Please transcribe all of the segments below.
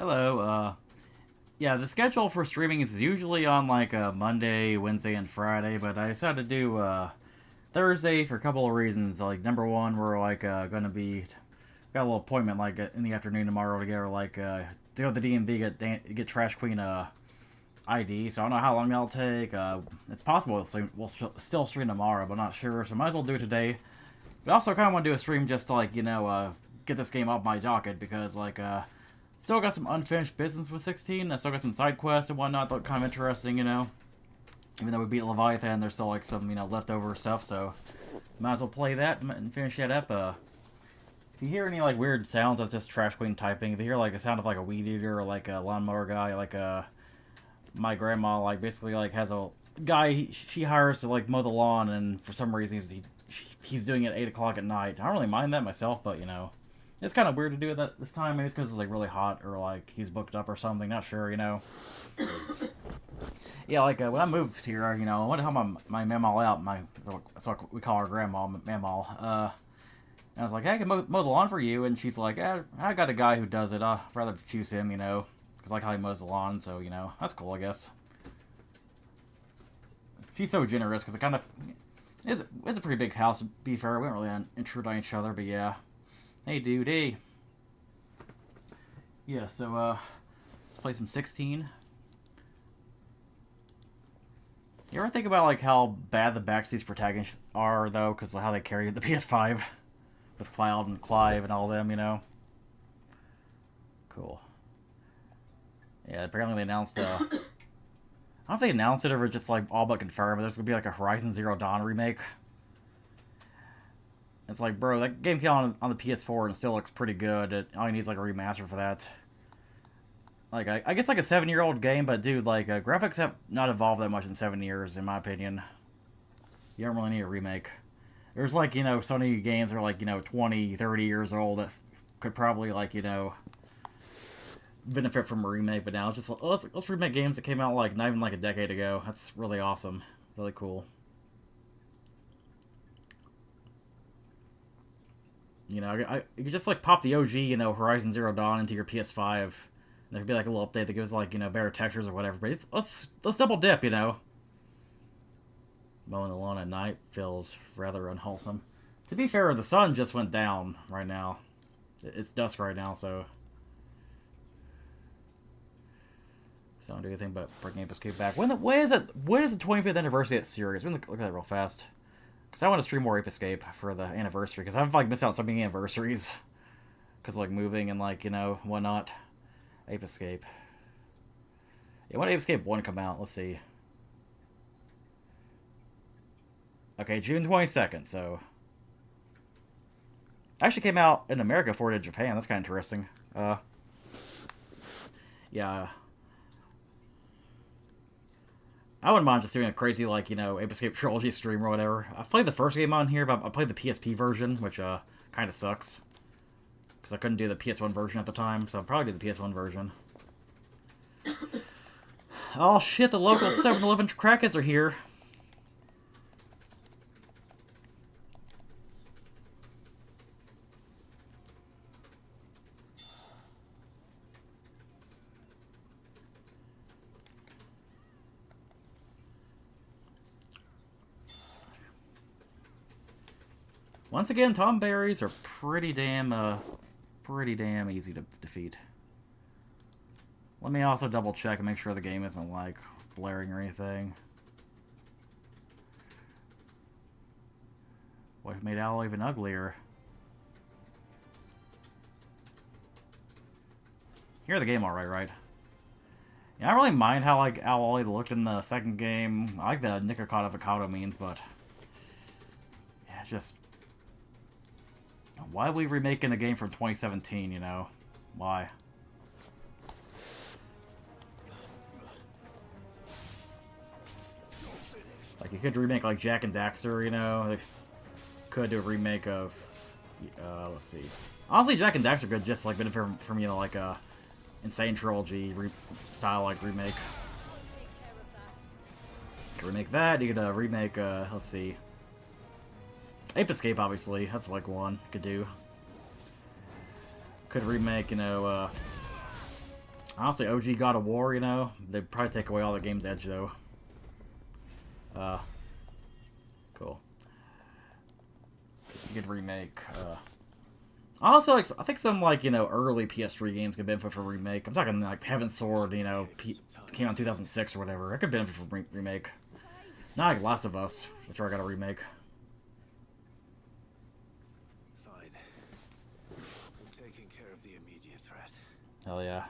Hello. Yeah, the schedule for streaming is usually on like Monday, Wednesday, and Friday, but I decided to do Thursday for a couple of reasons. Like number one, we're like gonna be got a little appointment like in the afternoon tomorrow to get like to go to the DMV get Trash Queen ID. So I don't know how long that'll take. It's possible we'll still stream tomorrow, but not sure. So might as well do it today. But also kind of want to do a stream just to like get this game off my docket because like still got some unfinished business with 16. I still got some side quests and whatnot that look kind of interesting, Even though we beat Leviathan, there's still like some, leftover stuff, so might as well play that and finish that up. If you hear any like weird sounds, that's just Trash Queen typing. If you hear like a sound of like a weed eater or like a lawnmower guy, like my grandma like basically like has a guy she hires to like mow the lawn, and for some reason he's doing it at 8 o'clock at night. I don't really mind that myself, but it's kind of weird to do it this time. Maybe it's because it's like really hot or like he's booked up or something. Not sure, Yeah, like when I moved here, I wanted to help my mamaw out. That's what we call our grandma, mamaw. And I was like, hey, I can mow the lawn for you. And she's like, I got a guy who does it. I'd rather choose him, because I like how he mows the lawn. So, that's cool, I guess. She's so generous because it kind of it's a pretty big house. To be fair, we don't really intrude on each other, but yeah. Hey, dude, hey. Yeah, so let's play some 16. You ever think about like how bad the backseat protagonists are, though, because of how they carry the PS5 with Cloud and Clive and all them, Cool. Yeah, apparently they announced. I don't know if they announced it or if it's just like all but confirmed. But there's gonna be like a Horizon Zero Dawn remake. It's like, bro, that game came on the PS4 and still looks pretty good. It only needs like a remaster for that. Like, I guess like a 7-year-old game, but dude, like, graphics have not evolved that much in 7 years, in my opinion. You don't really need a remake. There's like, Sony games that are like, 20, 30 years old that could probably like, benefit from a remake, but now it's just, let's remake games that came out like, not even like a decade ago. That's really awesome. Really cool. You could just like pop the OG, Horizon Zero Dawn into your PS5. And there could be like a little update that gives like, better textures or whatever. But let's double dip, Mowing the lawn at night feels rather unwholesome. To be fair, the sun just went down right now. It's dusk right now, so don't do anything but bring Ape Escape back. When is the 25th anniversary of series? Let me look at that real fast. Because I want to stream more Ape Escape for the anniversary. Because I've like missed out on so many anniversaries. Because like moving and like, whatnot. Ape Escape. Yeah, when did Ape Escape 1 come out? Let's see. Okay, June 22nd, so actually came out in America before it did Japan. That's kind of interesting. Yeah. I wouldn't mind just doing a crazy, like, Ape Escape Trilogy stream or whatever. I've played the first game on here, but I played the PSP version, which, kind of sucks. Because I couldn't do the PS1 version at the time, so I'll probably do the PS1 version. Oh shit, the local 7-Eleven crackheads are here. Once again, Tom Berries are pretty damn easy to defeat. Let me also double check and make sure the game isn't like blaring or anything. What made Owl even uglier? You hear the game alright, right? Yeah, I don't really mind how like Owl looked in the second game. I like the Nikocado Avocado means, but yeah, just why are we remaking a game from 2017, Why? Like, you could remake, like, Jak and Daxter, They could do a remake of... let's see. Honestly, Jak and Daxter could just, like, benefit from like, a Insane Trilogy style, like, remake. You could remake that. You could, remake, let's see. Ape Escape, obviously. That's like one could do. Could remake, Honestly, OG God of War, you know, they'd probably take away all the game's edge, though. Cool. Good remake. Honestly, like, I think some, like, you know, early PS3 games could benefit from a remake. I'm talking, like, Heaven's Sword, you know, came out in 2006 or whatever. It could benefit from a remake. Not like Last of Us, which I got a remake. Fine. I'm taking care of the immediate threat. Hell yeah.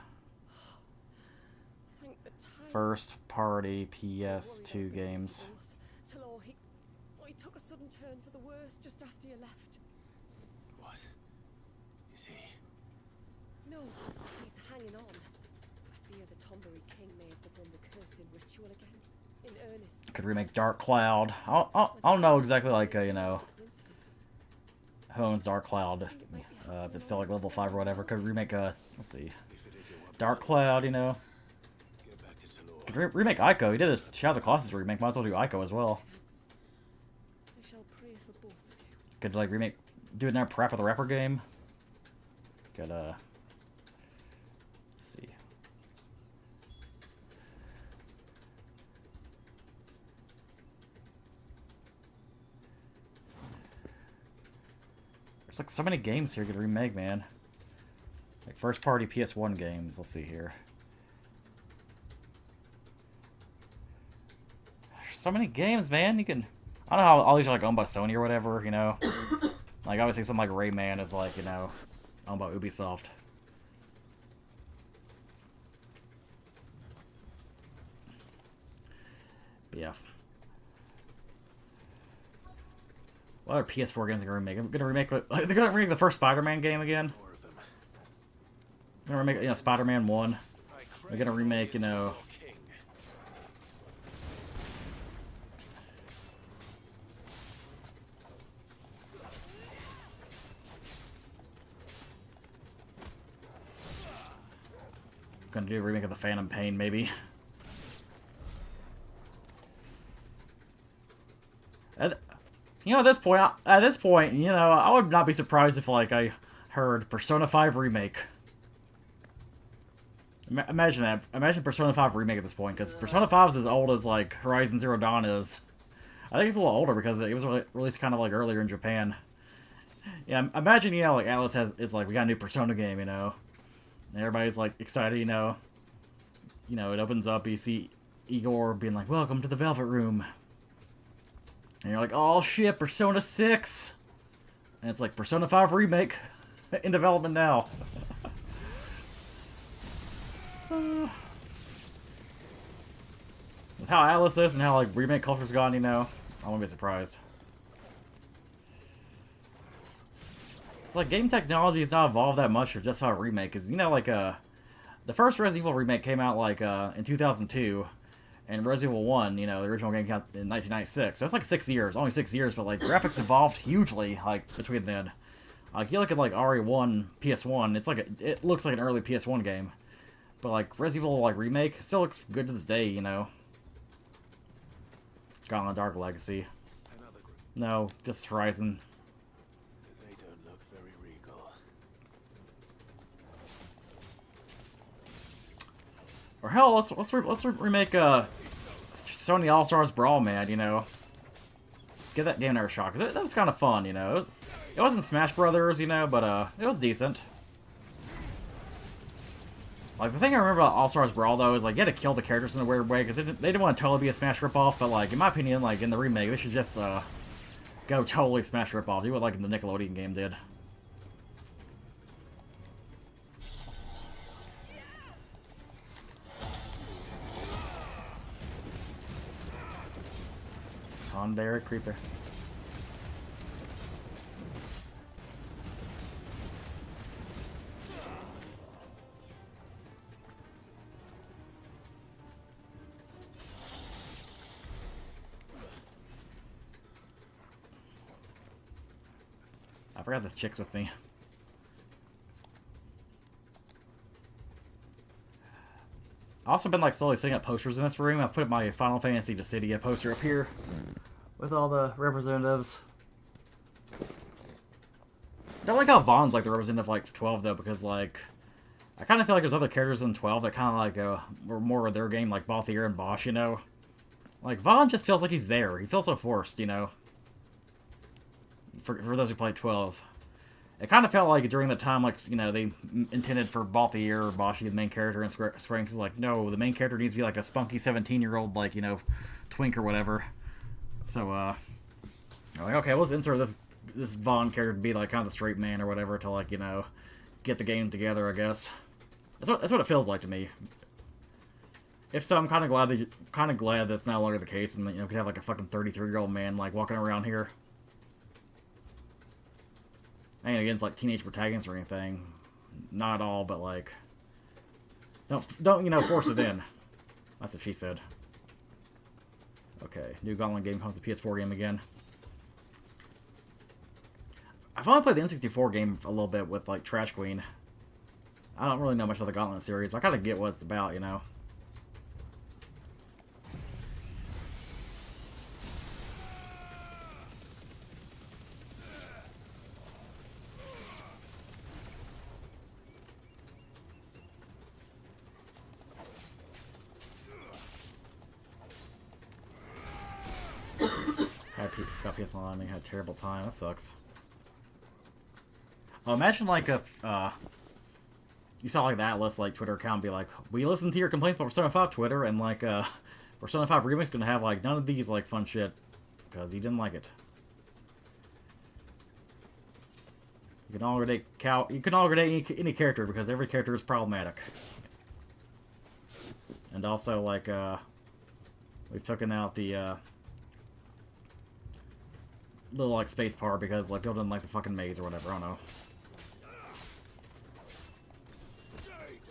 First party PS2 games. He took a sudden turn for the worse just after you left. What? Is he? No, he's hanging on. I fear the Tombury King may have begun the cursing ritual again. In earnest. Could remake Dark Cloud. I don't know exactly, like, you know, who owns Dark Cloud. If it's still like level 5 or whatever. Could remake, let's see. Dark Cloud, you know. Could remake Ico. He did a Shadow of the Colossus remake. Might as well do Ico as well. I shall pray for both of you. Could, like, remake, do another Parappa the Rapper game. Could, let's see. There's, like, so many games here you could remake, man. Like, first party PS1 games. Let's see here. So many games, man. You can. I don't know how all these are like owned by Sony or whatever, you know. Like obviously something like Rayman is like, you know, owned by Ubisoft. But yeah. What other PS4 games are gonna remake? I'm gonna remake. They're gonna remake the first Spider-Man game again. They're gonna remake, you know, Spider-Man 1. They're gonna remake, you know. Gonna do a remake of the Phantom Pain, maybe. You know, at this point, you know, I would not be surprised if, like, I heard Persona 5 remake. Imagine that. Imagine Persona 5 remake at this point, because Persona 5 is as old as, like, Horizon Zero Dawn is. I think it's a little older because it was released kind of, like, earlier in Japan. Yeah, imagine, you know, like, Atlas is like, we got a new Persona game, you know. And everybody's, like, excited, you know. You know, it opens up, you see Igor being like, welcome to the Velvet Room. And you're like, oh shit, Persona 6! And it's like, Persona 5 remake in development now. With how Atlas is and how, like, remake culture's gone, you know, I won't be surprised. It's like game technology has not evolved that much for just how a remake is. You know, like, the first Resident Evil remake came out, like, in 2002, and Resident Evil 1, you know, the original game came out in 1996. So it's like 6 years, only 6 years, but, like, graphics evolved hugely, like, between then. Like, you look at, like, RE1, PS1, it's like, it looks like an early PS1 game. But, like, Resident Evil, like, remake still looks good to this day, you know. Gone on Dark Legacy. No, just Horizon. They don't look very regal. Or hell, let's remake Sony All Stars Brawl, man. You know, give that game another shot because that was kind of fun. You know, it wasn't Smash Brothers, you know, but it was decent. Like, the thing I remember about All Stars Brawl, though, is, like, you had to kill the characters in a weird way, because they didn't want to totally be a Smash ripoff, but, like, in my opinion, like, in the remake, they should just, go totally Smash ripoff. Do what, like, the Nickelodeon game did. Condare Creeper. I forgot this chick's with me. I've also been like slowly setting up posters in this room. I put my Final Fantasy Dissidia poster up here with all the representatives. I don't like how Vaughn's like the representative like 12 though, because like I kind of feel like there's other characters in 12 that kind of like were more of their game, like Balthier and Bosch, you know? Like, Vaughn just feels like he's there. He feels so forced, you know? For those who played 12. It kind of felt like during the time, like, you know, they intended for Balthier or Bosch to be the main character in Square Enix. Like, no, the main character needs to be like a spunky 17-year-old, like, you know, twink or whatever. So, I'm like, okay, let's insert this Vaughn character to be, like, kind of the straight man or whatever to, like, you know, get the game together, I guess. That's what it feels like to me. If so, I'm kind of glad that's no longer the case, and you know, we could have like a fucking 33-year-old man like walking around here. Ain't against like teenage protagonists or anything, not at all, but like, don't you know, force it in. That's what she said. Okay, new Gauntlet game comes to PS4 game again. I've only played the N64 game a little bit with like Trash Queen. I don't really know much of the Gauntlet series, but I kind of get what it's about, you know. Got PS Online and had a terrible time. That sucks. Well, imagine like if you saw like the Atlas like Twitter account be like, we listened to your complaints about Persona 5 Twitter, and like Persona 5 Remix gonna have like none of these like fun shit because he didn't like it. You can all date any character because every character is problematic. And also like we've taken out the little like space part because like people didn't like the fucking maze or whatever. I don't know.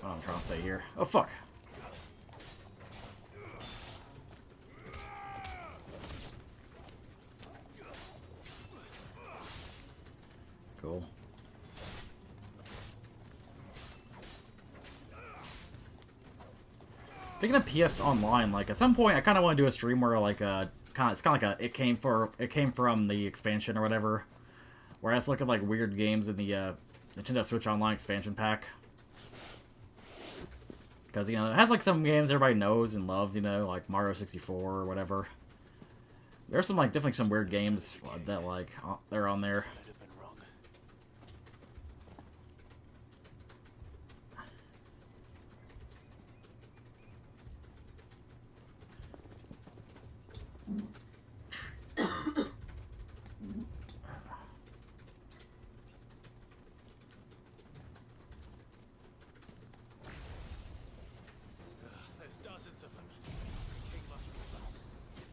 What I'm trying to say here. Oh fuck. Cool. Speaking of PS Online, like at some point I kind of want to do a stream where like it's kind of like it came from the expansion or whatever, where I just look at like weird games in the Nintendo Switch Online expansion pack. Because, you know, it has, like, some games everybody knows and loves, you know, like Mario 64 or whatever. There's some, like, definitely some weird games that, like, they're on there.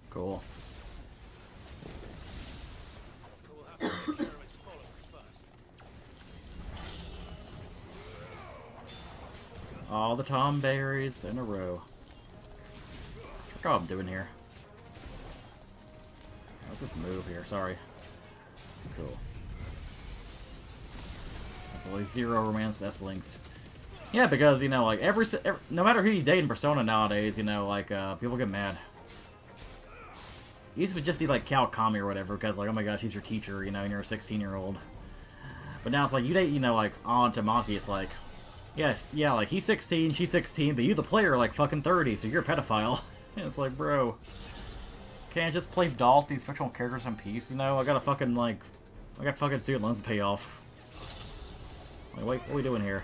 Cool. All the Tom berries in a row. I forgot what I'm doing here. Let's just move here. Sorry. Cool. Absolutely zero romance S-links. Yeah, because, you know, like, no matter who you date in Persona nowadays, you know, like, people get mad. It used to just be, like, Kawakami or whatever, because, like, oh my gosh, he's your teacher, you know, and you're a 16-year-old. But now it's like, you date, you know, like, on Tamaki, it's like, yeah, like, he's 16, she's 16, but you, the player, are, like, fucking 30, so you're a pedophile. And it's like, bro, can't I just play dolls, these fictional characters in peace, you know? I got fucking student loans to pay off. Like, wait, what are we doing here?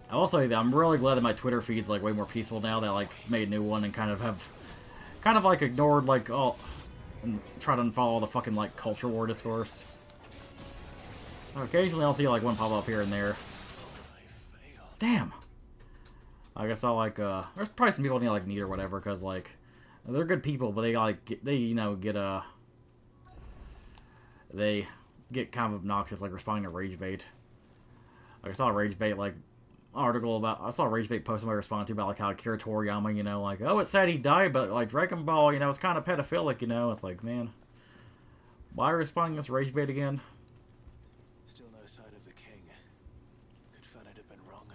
I will say that I'm really glad that my Twitter feed's like way more peaceful now that I like made a new one and kind of like ignored like and try to unfollow all the fucking like culture war discourse. Occasionally I'll see like one pop up here and there. Damn. I guess I'll like there's probably some people need like need or whatever because like they're good people but they like they get kind of obnoxious like responding to rage bait. Like I saw a rage bait like article about I saw a rage bait post somebody responded to about like how Akira Toriyama, you know, like, oh, it's sad he died, but like Dragon Ball, you know, it's kind of pedophilic, you know. It's like, man, why are you responding to this rage bait again? Still no sign of the king. Could Fanad have been wrong?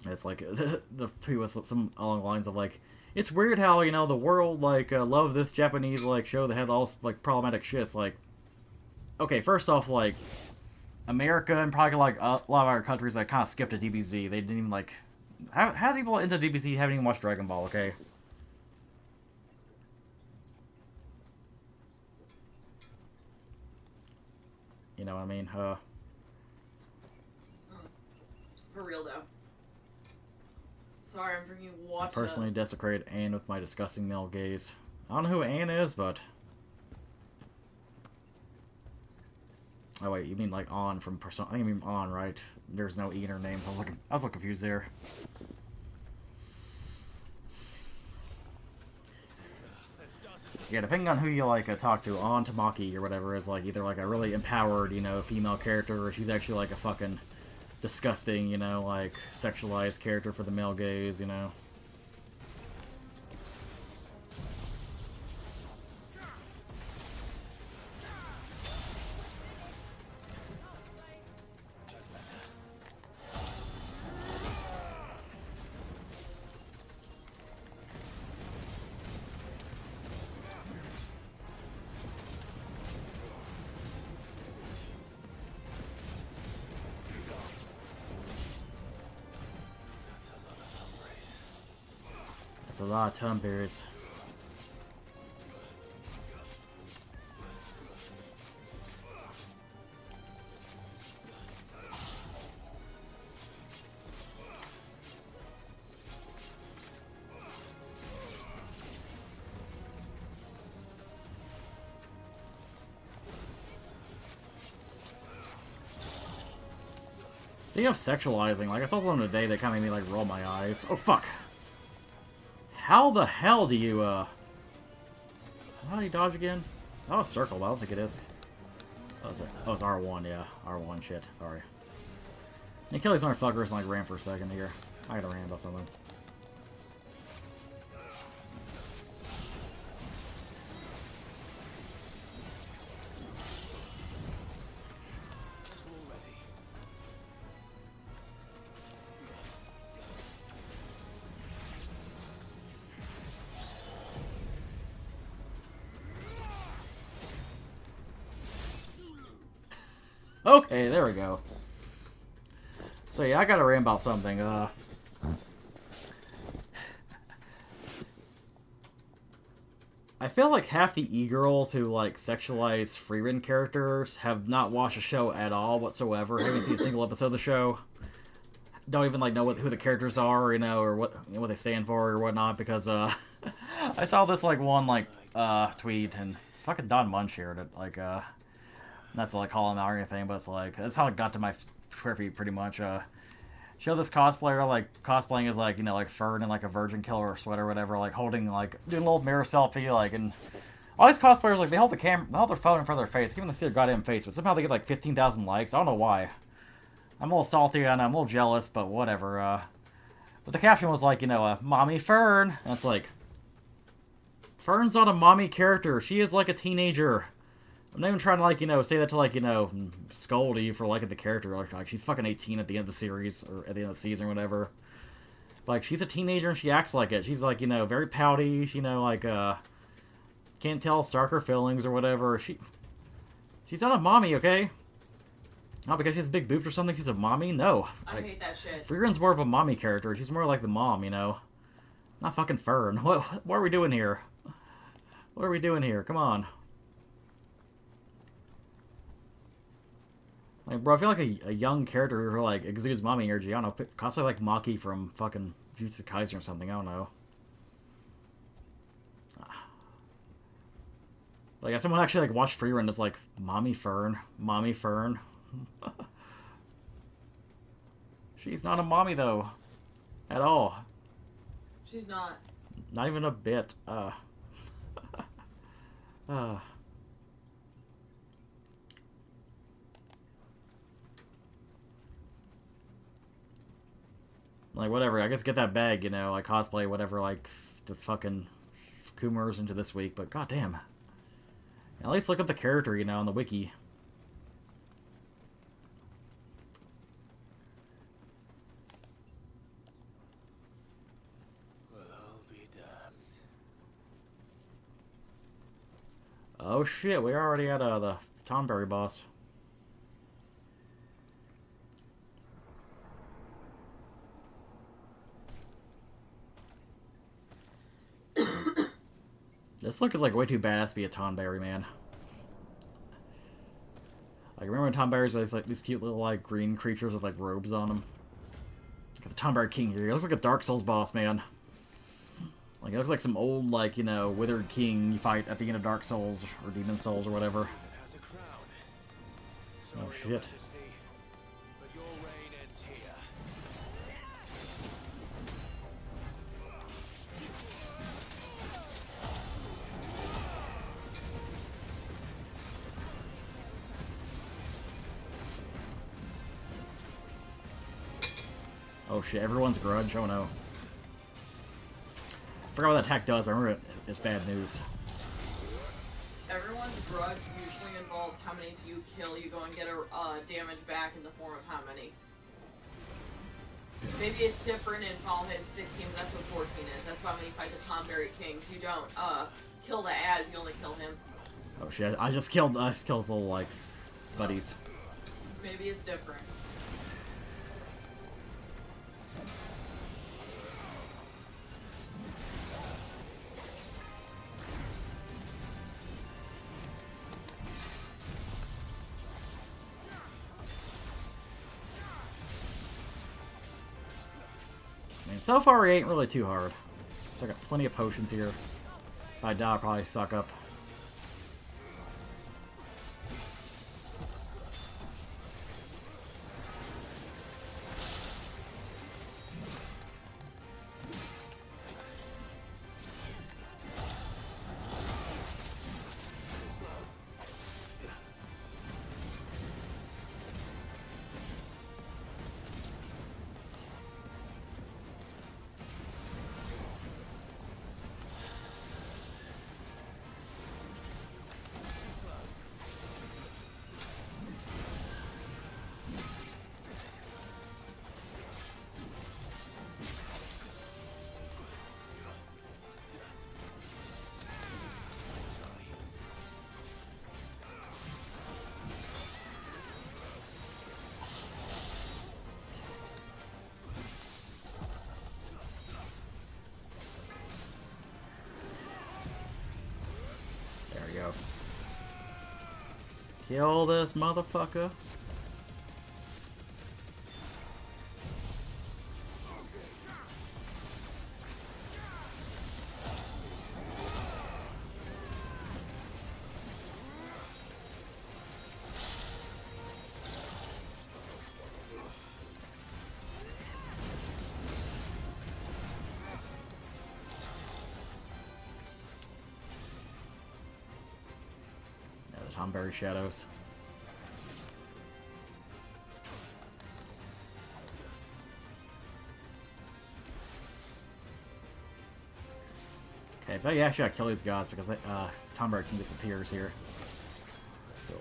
It's like the tweet was some along the lines of like, it's weird how, you know, the world, like, loved this Japanese, like, show that had all this, like, problematic shit. It's like, okay, first off, like, America and probably, like, a lot of our countries, like, kind of skipped a DBZ. They didn't even, like... How people into DBZ haven't even watched Dragon Ball, okay? You know what I mean? For real, though. Sorry, I'm drinking water. I personally desecrated Anne with my disgusting male gaze. I don't know who Anne is, but... Oh wait, you mean like On from Persona? I think you mean On, right? There's no E in her name. I was a little confused there. Yeah, depending on who you like talk to, On Tamaki or whatever is like either like a really empowered, you know, female character, or she's actually like a fucking disgusting, you know, like sexualized character for the male gaze, you know. That's a lot of tumblers. Speaking of sexualizing, like I saw something today that kind of made me like roll my eyes. Oh fuck! How the hell do you how do you dodge again? Oh, circle. But I don't think it is. Oh, it's R1. Yeah, R1. Shit. Sorry. You kill these motherfuckers and like ran for a second here. I gotta rant about something. Okay, there we go. So yeah, I gotta rant about something. I feel like half the e-girls who like sexualize free-run characters have not watched the show at all whatsoever. Haven't seen a single episode of the show. Don't even like know who the characters are, you know, or what they stand for or whatnot. Because I saw this like one like tweet and fucking Don Munch shared it. Like not to like call him out or anything, but it's like that's how it got to my Twitter feed pretty much. Show this cosplayer like cosplaying as like, you know, like Fern and like a virgin killer sweater or whatever, like holding like doing a little mirror selfie, like, and all these cosplayers like they hold their phone in front of their face, even they see their goddamn face, but somehow they get like 15,000 likes. I don't know why. I'm a little salty and I'm a little jealous, but whatever. But the caption was like, you know, mommy Fern, and it's like, Fern's not a mommy character. She is like a teenager. I'm not even trying to, like, you know, say that to, like, you know, scold you for liking the character. Like, she's fucking 18 at the end of the series, or at the end of the season, or whatever. Like, she's a teenager and she acts like it. She's, like, you know, very pouty. She, you know, like, can't tell, stark her feelings or whatever. She's not a mommy, okay? Not because she has big boobs or something, she's a mommy? No. I hate that shit. Freerun's more of a mommy character. She's more like the mom, you know? Not fucking Fern. What are we doing here? What are we doing here? Come on. Like, bro, I feel like a young character who, like, exudes mommy energy. I don't know, cosplay like Maki from fucking Jujutsu Kaisen or something. I don't know. Like, if someone actually, like, watched Freerun that's like, Mommy Fern. Mommy Fern. She's not a mommy, though. At all. She's not. Not even a bit. Like, whatever, I guess get that bag, you know, like, cosplay, whatever, like, the fucking Kumars into this week, but goddamn. At least look up the character, you know, on the wiki. Well, I'll be damned. Oh shit, we already had the Tonberry boss. This look is like way too badass to be a Tonberry, man. Like, remember when Tonberries were like these cute little like green creatures with like robes on them? Got the Tonberry King here. He looks like a Dark Souls boss, man. Like, it looks like some old, like, you know, withered king you fight at the end of Dark Souls or Demon Souls or whatever. It has a crown. Oh, Sorry, shit. Your Majesty, but your reign ends here. Oh shit, everyone's grudge? Oh no. Forgot what that attack does, but I remember it's bad news. Everyone's grudge usually involves how many of you kill. You go and get a damage back in the form of how many. Maybe it's different in Final Fantasy 16, but that's what 14 is. That's why when you fight the Tonberry Kings, you don't kill the ads, you only kill him. Oh shit, I just killed the little, like, buddies. Maybe it's different. I mean, so far it ain't really too hard. So I got plenty of potions here. If I die, I'll probably suck up. There we go. Kill this motherfucker. Tonberry shadows. Okay, but yeah, actually I kill these guys because Tonberry King disappears here. Cool.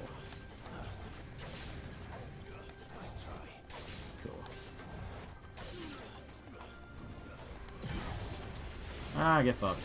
Cool. Ah, get fucked.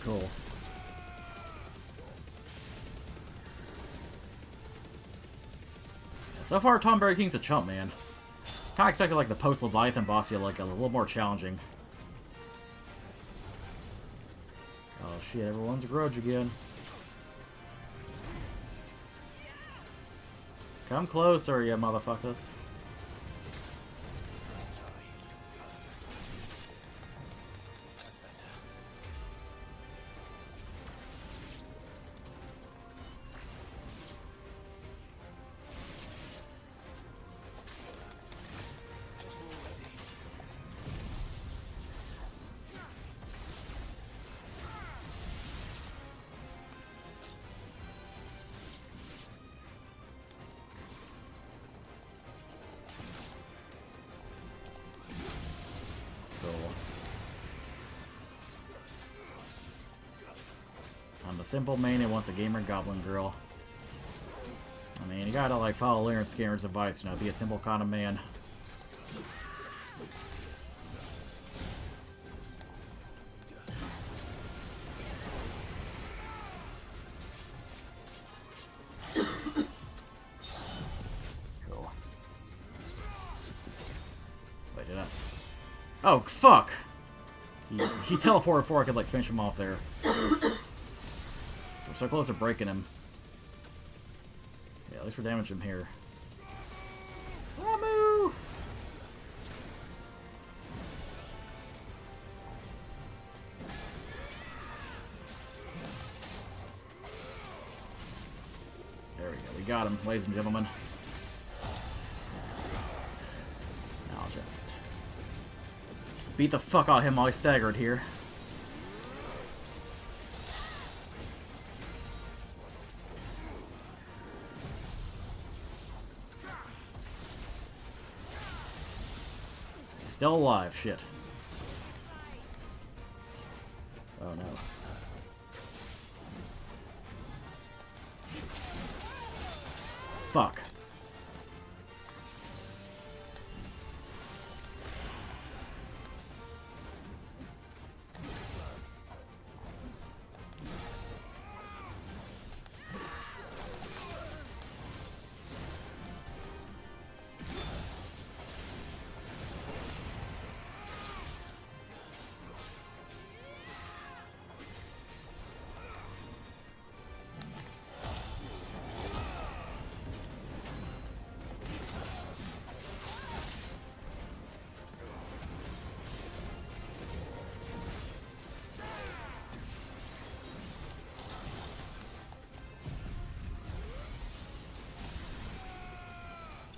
Cool. So far, Tonberry King's a chump, man. Kinda expected like the post-Leviathan boss to be like a little more challenging. Oh shit, everyone's a grudge again. Come closer, you motherfuckers. I'm a simple man who wants a gamer goblin girl. I mean, you gotta like follow Lawrence Skinner's advice, you know, be a simple kind of man. Cool. Wait, did I? Oh, fuck! He teleported before I could like finish him off there. We're so close to breaking him. Yeah, at least we're damaging him here. Ramu! There we go. We got him, ladies and gentlemen. Now I'll just beat the fuck out of him while he's staggered here. Still alive, shit. Oh no. Fuck.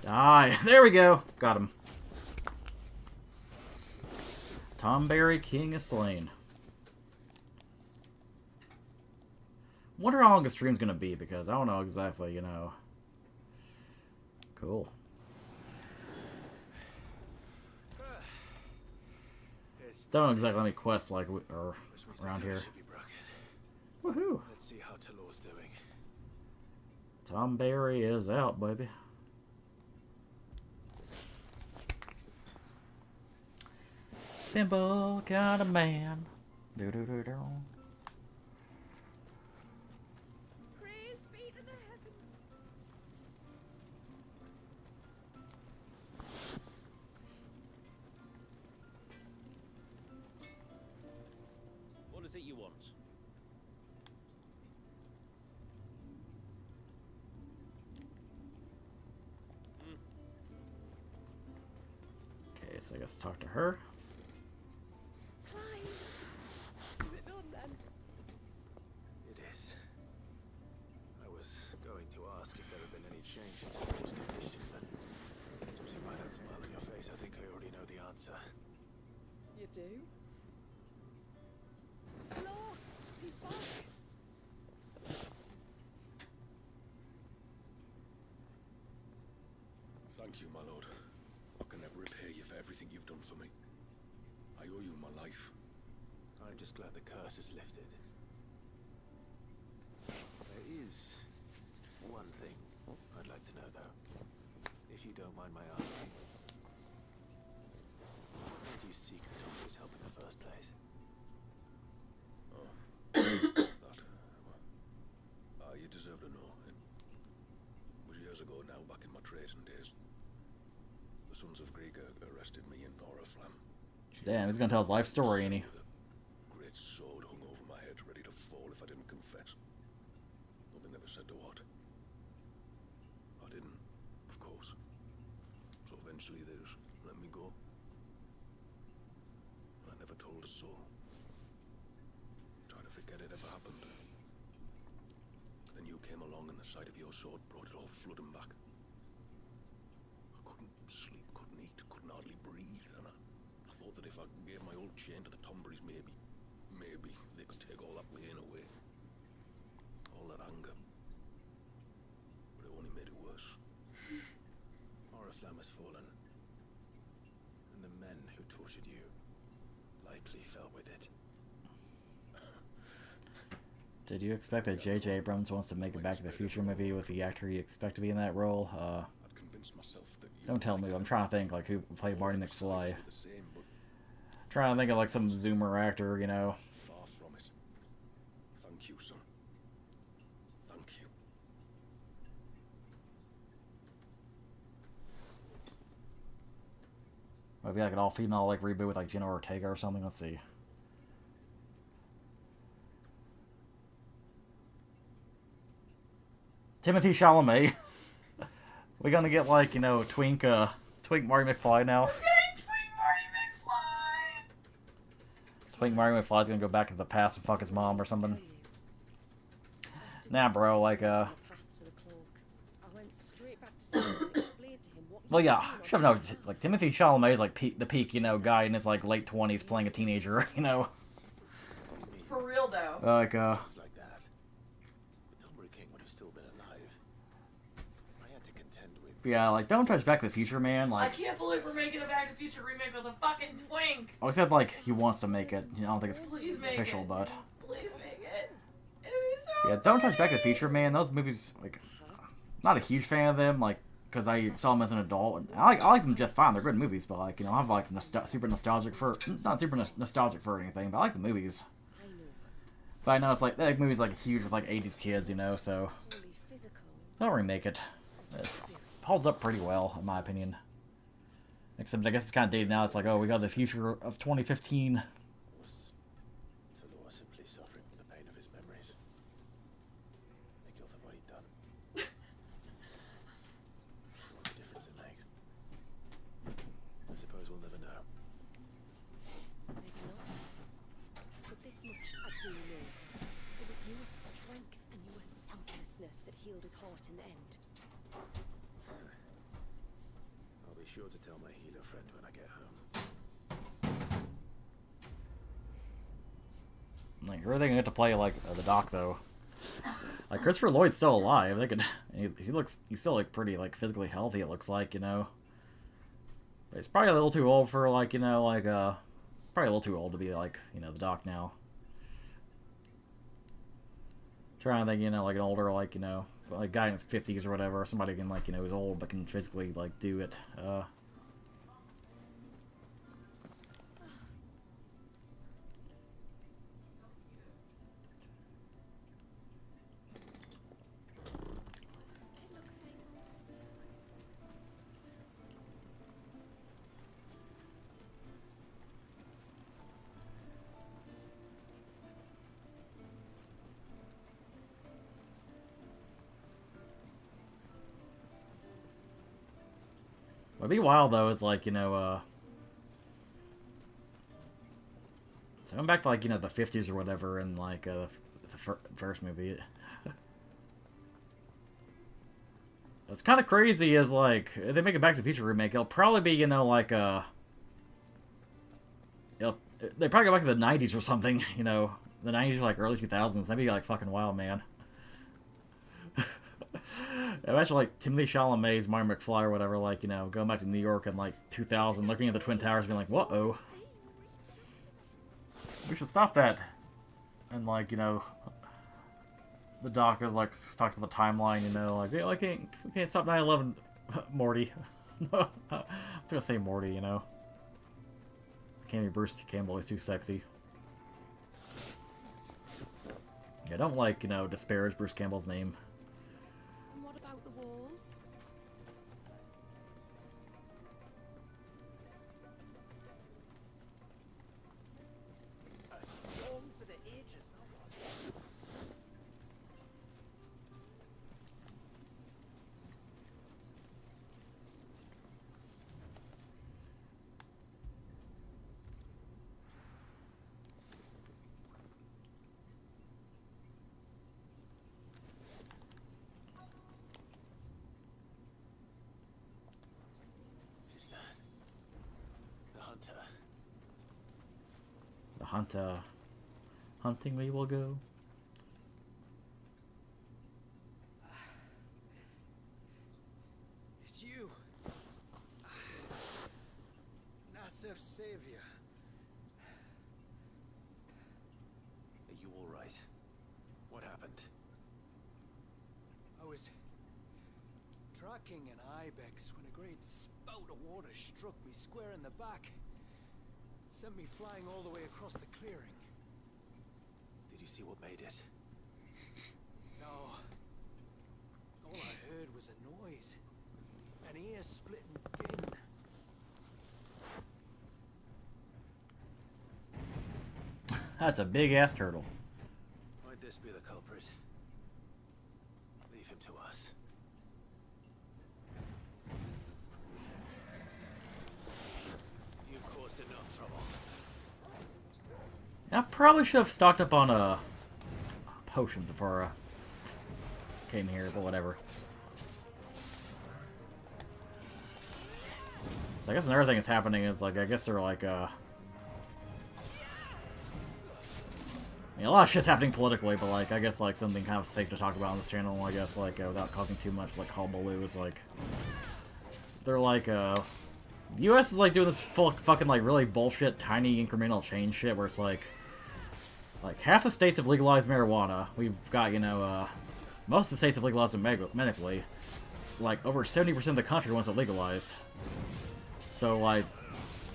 Die. There we go. Got him. Tomberry King is slain. Wonder how long the stream's gonna be, because I don't know exactly, you know. Cool. Don't know exactly how many quests like are around here. Woohoo! Let's see how Talor's doing. Tomberry is out, baby. Simple kind of man. Do do do do. Praise be to the heavens. What is it you want? Okay, so I guess talk to her. Climb. Is it done then? It is. I was going to ask if there had been any change in Talor's condition, but judging by that smile on your face, I think I already know the answer. You do? Talor, he's back. Thank you, my lord. I can never repay you for everything you've done for me. I owe you my life. I'm just glad the curse is lifted. There is one thing I'd like to know, though. If you don't mind my asking. Why did you seek the Doctor's help in the first place? Oh, that. Well, you deserve to know. It was years ago now, back in my trading days. The Sons of Greek arrested me in Oriflamme. Damn, he's gonna tell his life story, ain't he? A great sword hung over my head, ready to fall if I didn't confess. But they never said to what. I didn't. eventually they just let me go. I never told a soul. Try to forget it ever happened. Then you came along and the sight of your sword brought it all flooding back. I couldn't sleep, couldn't eat, couldn't hardly breathe, and I thought that if I gave my old chain to the Tomberries, maybe they could take all that pain away. All that anger. But it only made it worse. Oriflamme has fallen. And the men who tortured you likely fell with it. Did you expect that J.J. Abrams wants to make a Back to the Future movie with the actor you expect to be in that role? I'd convinced myself that Don't tell me. I'm trying to think like who played Marty McFly. the same, but Trying to think of like some Zoomer actor, you know. far from it. Thank you, son. Thank you. Maybe like an all-female like reboot with like Jenna Ortega or something. Let's see. Timothy Chalamet. We're gonna get like, you know, Twink Marty McFly now. We're getting Twink Marty McFly! Twink Marty McFly's gonna go back to the past and fuck his mom or something. Nah, bro, like, I went straight back to Tom and explained to him what well, yeah, he was should have known, like, Timothy Chalamet is, like, the peak, you know, guy in his, like, late 20s playing a teenager, you know? For real, though. Like, Just like that. The Tomberry King would have still been alive. I had to contend with. yeah, like, don't touch Back to the Future, man, I like, can't believe we're making a Back to the Future remake with a fucking twink. I said, like, he wants to make it, you know, I don't think it's Please make official, it. but, Please make it. It'd be so yeah, don't touch Back to the Future, man, those movies, like, not a huge fan of them, like, because I saw them as an adult, and I like them just fine, they're good movies, but, like, you know, I'm, like, super nostalgic for, not super nostalgic for anything, but I like the movies. I know, But I know it's like, that movie's, like, huge with, like, 80s kids, you know, so, wholly physical. they'll remake it. It holds up pretty well, in my opinion. Except, I guess it's kind of dated now, it's like, oh, we got the future of 2015. Was Talor simply suffering from the pain of his memories? The guilt of what he'd done? What the difference it makes? I suppose we'll never know. Maybe not. But this much I do know. It was your strength and your selflessness that healed his heart in the end. I'll be sure to tell my healer friend when I get home. Like, who are they gonna get to play, like, the Doc, though? Like, Christopher Lloyd's still alive. They could, he's still, like, pretty, like, physically healthy, it looks like, you know? But he's probably a little too old for, like, you know, like, probably a little too old to be, like, you know, the Doc now. Trying to think, you know, like, an older, like, you know, like, guy in his 50s or whatever, somebody can, like, you know, who's old but can physically, like, do it. What'd be wild, though, is, like, you know, so going back to, like, you know, the 50s or whatever, and, like, the first movie. What's kind of crazy is, like, if they make a Back to the Future remake, it'll probably be, you know, like, they probably go back to the 90s or something, you know, the 90s or, like, early 2000s. That'd be, like, fucking wild, man. Imagine, like, Timothy Chalamet's Marty McFly or whatever, like, you know, going back to New York in, like, 2000, looking at the Twin Towers and being like, whoa. We should stop that. And, like, you know, the Doc is, like, talking about the timeline, you know, like, yeah, we can't stop 9/11, Morty. I was gonna say Morty, you know. Can't be Bruce Campbell, he's too sexy. Yeah, don't, like, you know, disparage Bruce Campbell's name. And what about the walls? A storm for the ages, that was. hunting we will go. It's you. Nasef's savior. Are you all right? What happened? I was tracking an ibex when a great spout of water struck me square in the back. Sent me flying all the way across the clearing. Did you see what made it? No. All I heard was a noise. An ear-splitting din. That's a big ass turtle. Might this be the culprit? Leave him to us. You've caused enough trouble. I probably should have stocked up on potions before I came here, but whatever. So I guess another thing that's happening is, like, I guess they're like, I mean, a lot of shit's happening politically, but, like, I guess, like, something kind of safe to talk about on this channel, I guess, like, without causing too much, like, hullabaloo is, like, they're like, the US is, like, doing this fucking, like, really bullshit, tiny incremental change shit where it's, like, half the states have legalized marijuana. We've got, you know, most of the states have legalized it medically. Like, over 70% of the country wants it legalized. So, like,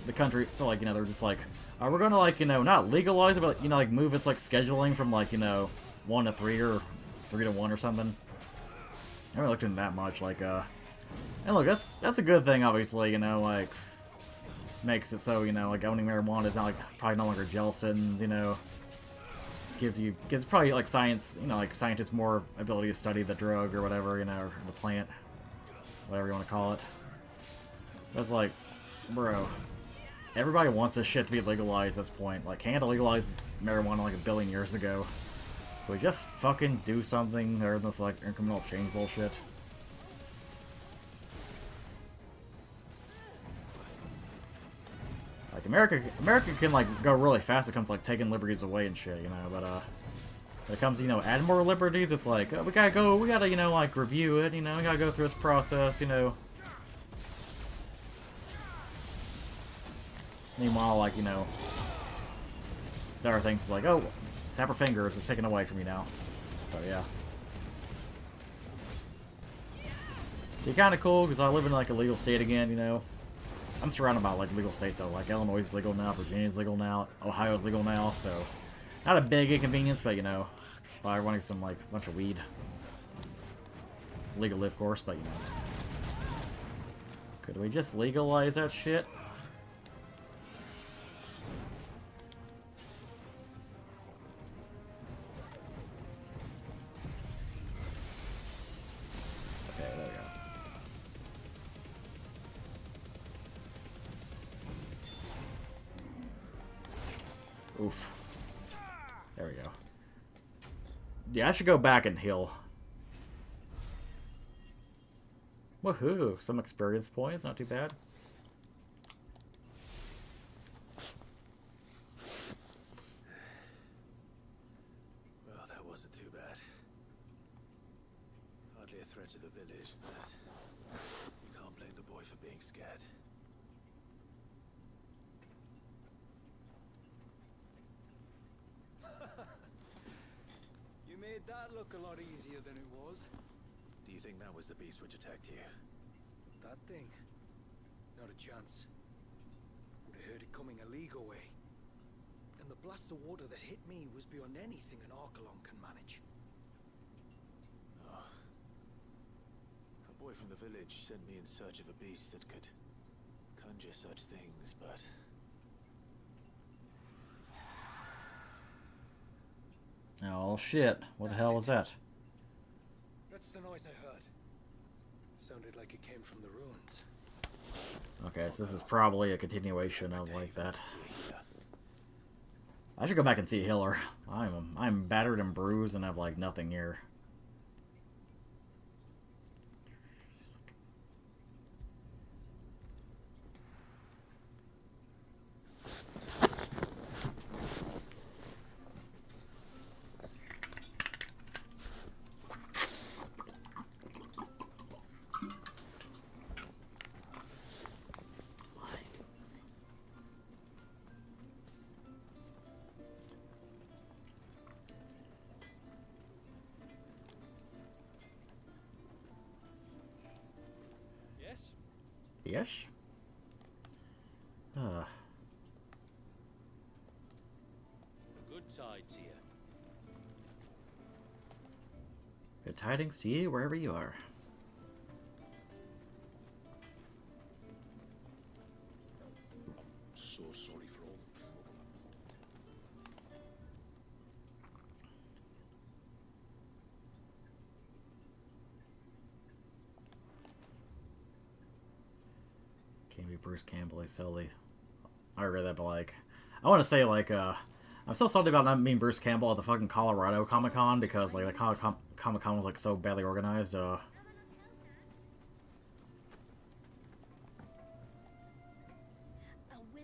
the country, so, like, you know, they're just like, we're gonna, like, you know, not legalize it, but, you know, like, move its, like, scheduling from, like, you know, 1 to 3 or 3 to 1 or something. I haven't looked into that much, like, and look, that's a good thing, obviously, you know, like, makes it so, you know, like, owning marijuana is not, like, probably no longer jail sentence, you know. Gives probably, like, science, you know, like, scientists more ability to study the drug or whatever, you know, or the plant, whatever you want to call it. That's like, bro, everybody wants this shit to be legalized at this point. Like, Canada legalized marijuana like 1 billion years ago. Can we just fucking do something other than this, like, incremental change bullshit? Like, America can, like, go really fast when it comes to, like, taking liberties away and shit, you know, but, when it comes to, you know, add more liberties, it's like, we gotta, you know, like, review it, you know, we gotta go through this process, you know. Meanwhile, like, you know, there are things like, oh, snap our fingers, it's taken away from you now. So, yeah. It's kind of cool, because I live in, like, a legal state again, you know. I'm surrounded by, like, legal states, though. Like, Illinois is legal now, Virginia's legal now, Ohio's legal now, so... Not a big inconvenience, but, you know, I wanted some, like, bunch of weed. Legally, of course, but, you know. Could we just legalize that shit? Okay, there we go. Oof. There we go. Yeah, I should go back and heal. Woohoo! Some experience points, not too bad. Well, that wasn't too bad. Hardly a threat to the village, but you can't blame the boy for being scared. You made that look a lot easier than it was. Do you think that was the beast which attacked you? That thing? Not a chance. Would have heard it coming a league away. And the blast of water that hit me was beyond anything an Archelon can manage. Oh. A boy from the village sent me in search of a beast that could conjure such things, but... Oh shit, what the hell was that? That's the noise I heard. Sounded like it came from the ruins. Okay, so this is probably a continuation of like that. I should go back and see Hiller. I'm battered and bruised and have like nothing here. Yes. A good tide to you. Good tidings to you wherever you are. So sorry for all the trouble. Can't be Bruce Campbell, he's silly. I read that, but like, I want to say like, I'm still salty about not being Bruce Campbell at the fucking Colorado Comic Con because like the Comic Con was like so badly organized. I will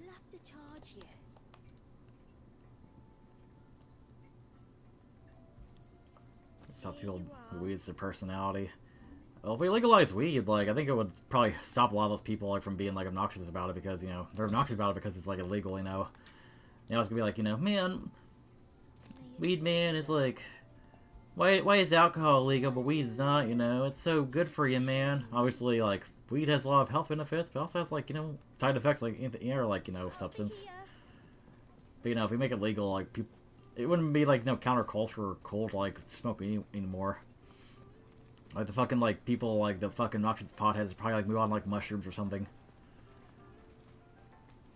have to charge you. Some people weed's their personality. Well, if we legalize weed, like I think it would probably stop a lot of those people like from being like obnoxious about it because you know they're obnoxious about it because it's like illegal. You know, it's gonna be like man, weed man is like, why is alcohol illegal but weed is not? You know, it's so good for you, man. Obviously, like weed has a lot of health benefits, but also has like side effects like like substance. But if we make it legal, like people. It wouldn't be like counterculture or cool to like smoke anymore. Like the fucking like people like the fucking noxious potheads probably like move on like mushrooms or something.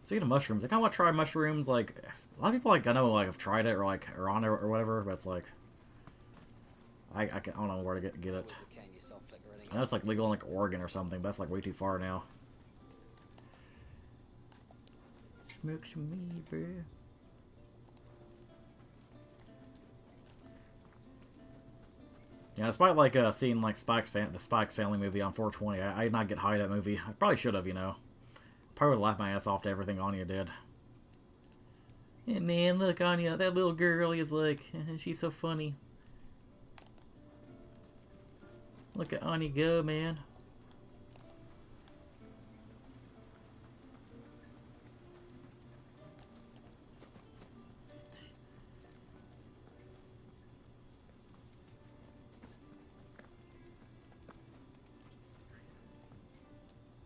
Speaking of mushrooms, I kind of want to try mushrooms. Like a lot of people like I know like have tried it or like are on it or whatever, but it's like I don't know where to get it. I know it's like legal in like Oregon or something, but that's like way too far now. Smoke some weed, bro. Yeah, despite like seeing like the Spike's Family movie on 420, I did not get high to that movie. I probably should have, Probably would laugh my ass off to everything Anya did. Yeah, man, look, Anya, that little girl is like, she's so funny. Look at Anya go, man.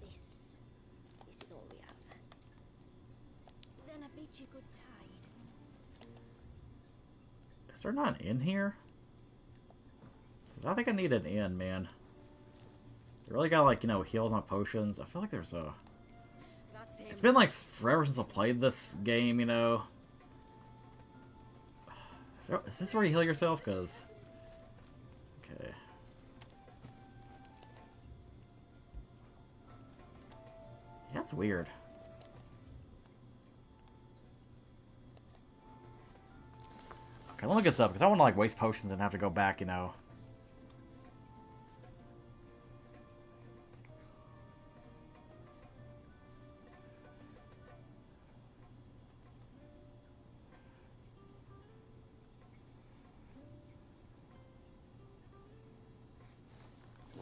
This is all we have. Then I bid you good tide. Is there not an inn here? 'Cause I think I need an inn, man. I really gotta like, heal my potions. I feel like there's a... That's him. It's been like forever since I played this game, Is this where you heal yourself? Cause... Okay. Yeah, that's weird. Okay, let me get this up, because I want to, like, waste potions and have to go back,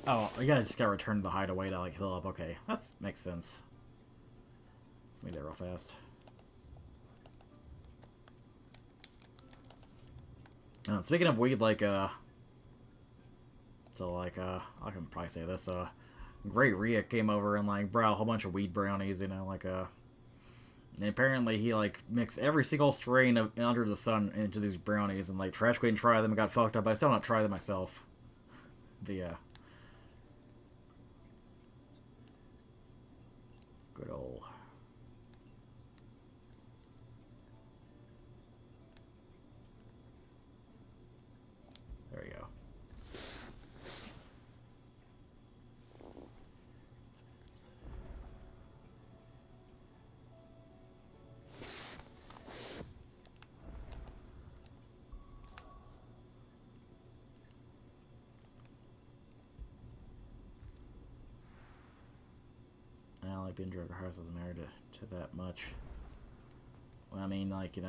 Oh, you guys just gotta return to the hideaway to, like, heal up. Okay, that makes sense. Let's make that real fast. Speaking of weed, like, I can probably say this, Great Rhea came over and, like, brought a whole bunch of weed brownies, and apparently he, like, mixed every single strain of Under the Sun into these brownies, and, like, Trash Queen tried them and got fucked up. I still not try them myself. But, yeah. Good old... There you go. I don't like being Joker House doesn't matter to that much. Well, I mean, like,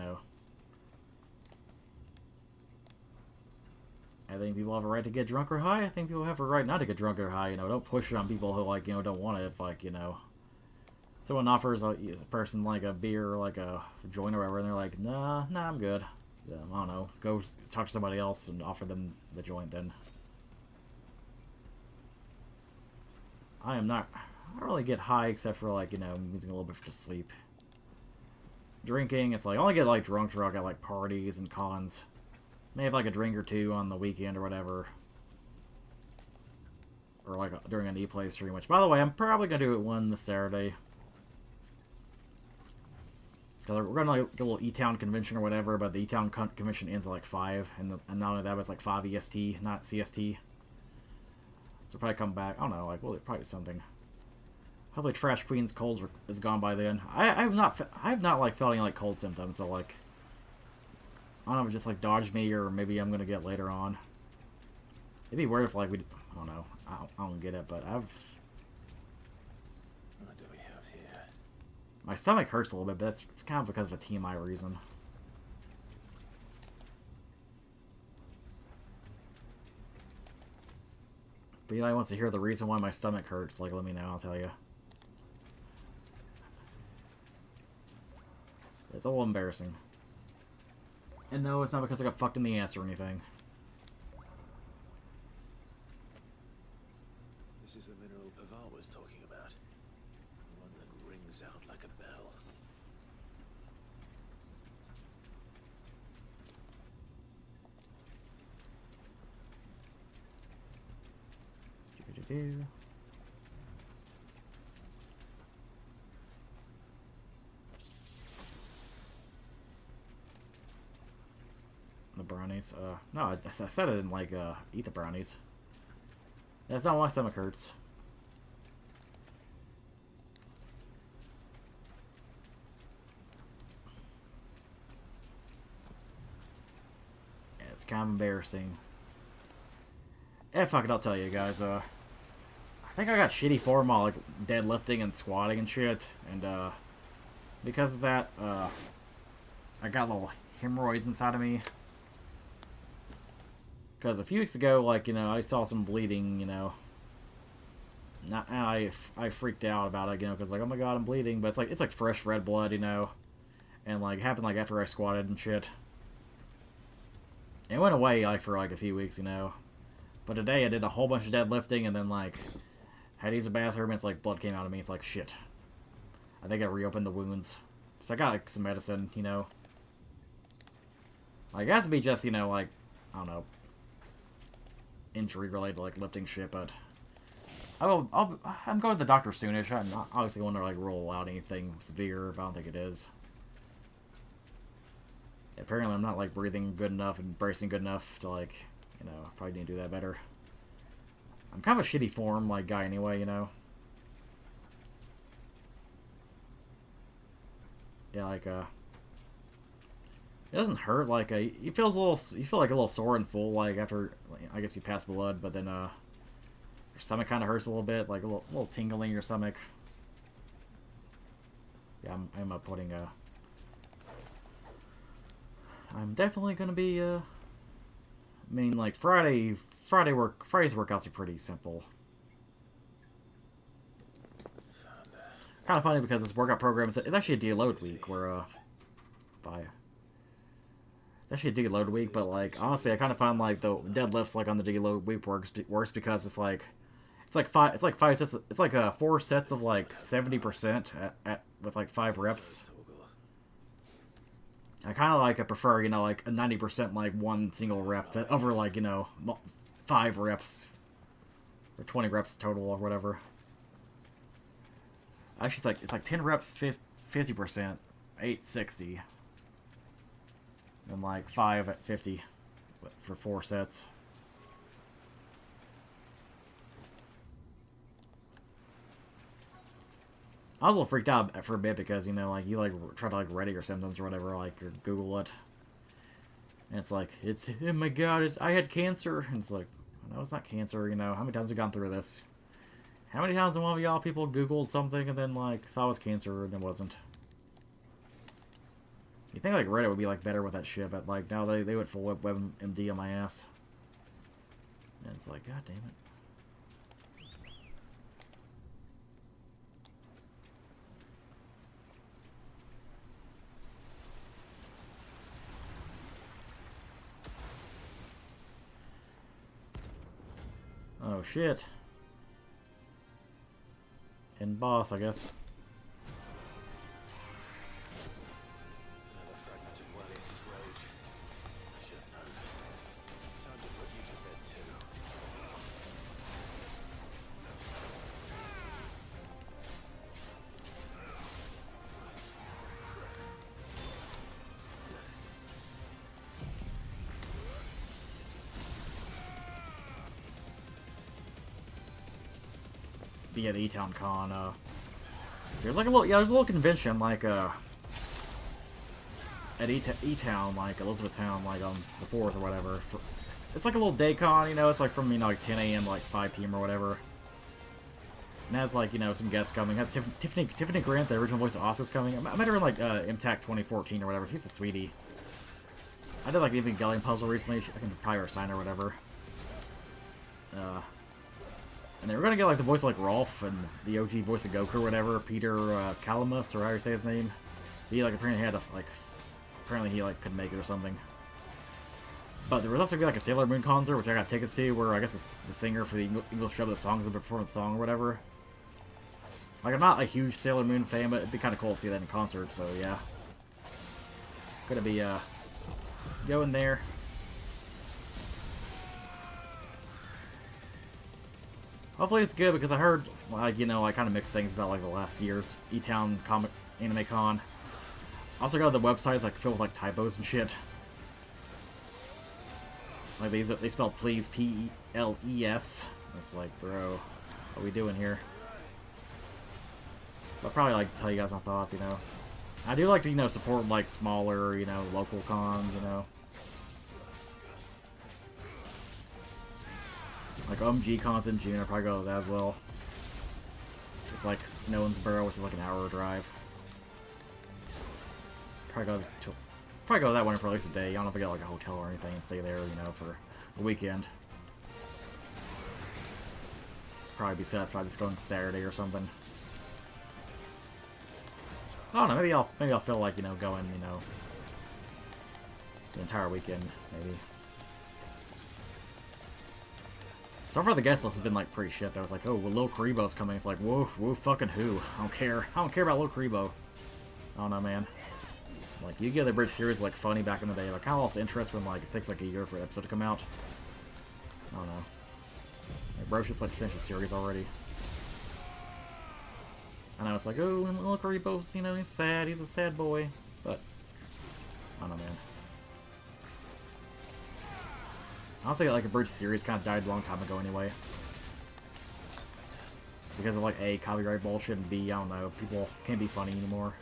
I think people have a right to get drunk or high. I think people have a right not to get drunk or high. Don't push it on people who, like, don't want it. If, like, someone offers a person, like, a beer or, like, a joint or whatever, and they're like, nah, I'm good. Yeah, I don't know. Go talk to somebody else and offer them the joint then. I am not... I don't really get high except for like, you know, using a little bit to sleep. Drinking, it's like I only get like drunk at like parties and cons. Maybe like a drink or two on the weekend or whatever. Or like during an E-Play stream, which by the way, I'm probably gonna do it one this Saturday. Cause we're gonna like get a little E-Town convention or whatever, but the E-Town convention ends at like 5, and not only that, but it's like 5 EST, not CST. So probably come back. I don't know, like we'll probably do something. Hopefully, Trash Queen's colds is gone by then. I have not like felt any like cold symptoms, so like I don't know if it just like dodged me or maybe I'm gonna get later on. It'd be weird if like I don't know. I don't get it, but What do we have here? my stomach hurts a little bit, but that's kind of because of a TMI reason. If anybody wants to hear the reason why my stomach hurts, like let me know, I'll tell you. It's a little embarrassing. And no, it's not because I got fucked in the ass or anything. This is the mineral Pavar was talking about. The one that rings out like a bell. Do-do-do. The brownies. No, I said I didn't like eat the brownies. That's not why my stomach hurts. Yeah, it's kind of embarrassing. Eh, fuck it, I'll tell you guys. I think I got shitty form on like deadlifting and squatting and shit, and because of that, I got little hemorrhoids inside of me. Because a few weeks ago, like, you know, I saw some bleeding, you know. And I freaked out about it, you know, because, like, oh my god, I'm bleeding. But it's like fresh red blood, you know. And, like, it happened, like, after I squatted and shit. It went away, like, for, like, a few weeks, you know. But today I did a whole bunch of deadlifting and then, like, had to use the bathroom and it's, like, blood came out of me. It's like, shit. I think I reopened the wounds. So I got, like, some medicine, you know. Like, it has to be just, you know, like, I don't know, injury related to like lifting shit, but I'm going to the doctor soonish. I'm not obviously going to like rule out anything severe, but I don't think it is. Apparently I'm not like breathing good enough and bracing good enough to like, you know, probably need to do that better. I'm kind of a shitty form like guy anyway, you know. Yeah, like it doesn't hurt. Like you feel like a little sore and full. Like after, I guess you pass blood, but then your stomach kind of hurts a little bit, like a little tingling in your stomach. Yeah, I'm putting I'm definitely gonna be I mean, like Friday's workouts are pretty simple. Kind of funny because this workout program is actually a deload week where it's actually a deload week, but like honestly, I kind of find like the deadlifts like on the deload week works because it's like five sets. It's like 4 sets of like 70% with like 5 reps. I kind of like I prefer, you know, like a 90% like one single rep that over like, you know, 5 reps or 20 reps total or whatever. Actually, it's like 10 reps, 50%, 8 60. And like 5 at 50 for 4 sets. I was a little freaked out for a bit because, you know, like you like try to like Reddit your symptoms or whatever, like or Google it, and it's like oh my god, I had cancer, and it's like, no, it's not cancer. You know, how many times have we gone through this? How many times have one of y'all people Googled something and then like thought it was cancer and it wasn't? You think like Reddit would be like better with that shit, but like now they went full WebMD on my ass. And it's like, god damn it. Oh shit. And boss, I guess. Another fragment of Walius's rage. I should have known. Time to put you to bed too. Be at E-Town Con. There's like a little, there's a little convention like at E-Town, like Elizabethtown, like on the 4th or whatever. It's like a little day con, you know. It's like from like 10 a.m. to like 5 p.m. or whatever. And has like some guests coming. Has Tiffany Grant, the original voice of Oscar's coming. I met her in like MTAC 2014 or whatever. She's a sweetie. I did like the Evangelion puzzle recently. I can probably her sign or whatever. And they were gonna get like the voice of like Rolf and the OG voice of Goku or whatever, Peter Calamus or how you say his name. He like apparently had he like couldn't make it or something. But there was also gonna be like a Sailor Moon concert, which I got tickets to, where I guess it's the singer for the English dub of the songs of the performance song or whatever. Like I'm not a huge Sailor Moon fan, but it'd be kind of cool to see that in concert. So yeah, gonna be going there. Hopefully it's good, because I heard, like, I kind of mixed things about, like, the last year's E-Town Comic Anime Con. Also got the websites, like, filled with, like, typos and shit. Like, they spell please, P-E-L-E-S. It's like, bro, what are we doing here? I'll probably, like, tell you guys my thoughts, I do like to, support, like, smaller, local cons, Like, OMG cons in June, I'll probably go to that as well. It's like Nowensboro, which is like an hour drive. Probably go to that one for at least a day. I don't know if I get like a hotel or anything and stay there, for a weekend. Probably be satisfied just going Saturday or something. I don't know, maybe I'll feel like, going, the entire weekend, maybe. So far the guest list has been like pretty shit. I was like, oh, well, Lil Karibo's coming. It's like, whoa, fucking who? I don't care. I don't care about Lil Karibo. I don't know, man. Like, you get the Bridge series like funny back in the day. Like, kind of lost interest when like it takes like a year for an episode to come out. I don't know. Like, bro, just like finished the series already. I know it's like, oh, and Lil Karibo's, he's sad. He's a sad boy. But I don't know, man. Honestly, like, a Bridge series kind of died a long time ago anyway. Because of, like, A, copyright bullshit, and B, I don't know, people can't be funny anymore.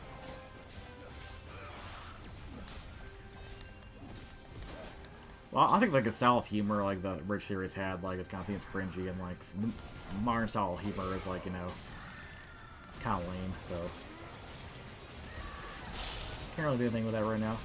Well, I think, like, the style of humor, like, the Bridge series had, like, it's kind of seems cringy, and, like, modern style of humor is, like, kind of lame, so. Can't really do anything with that right now.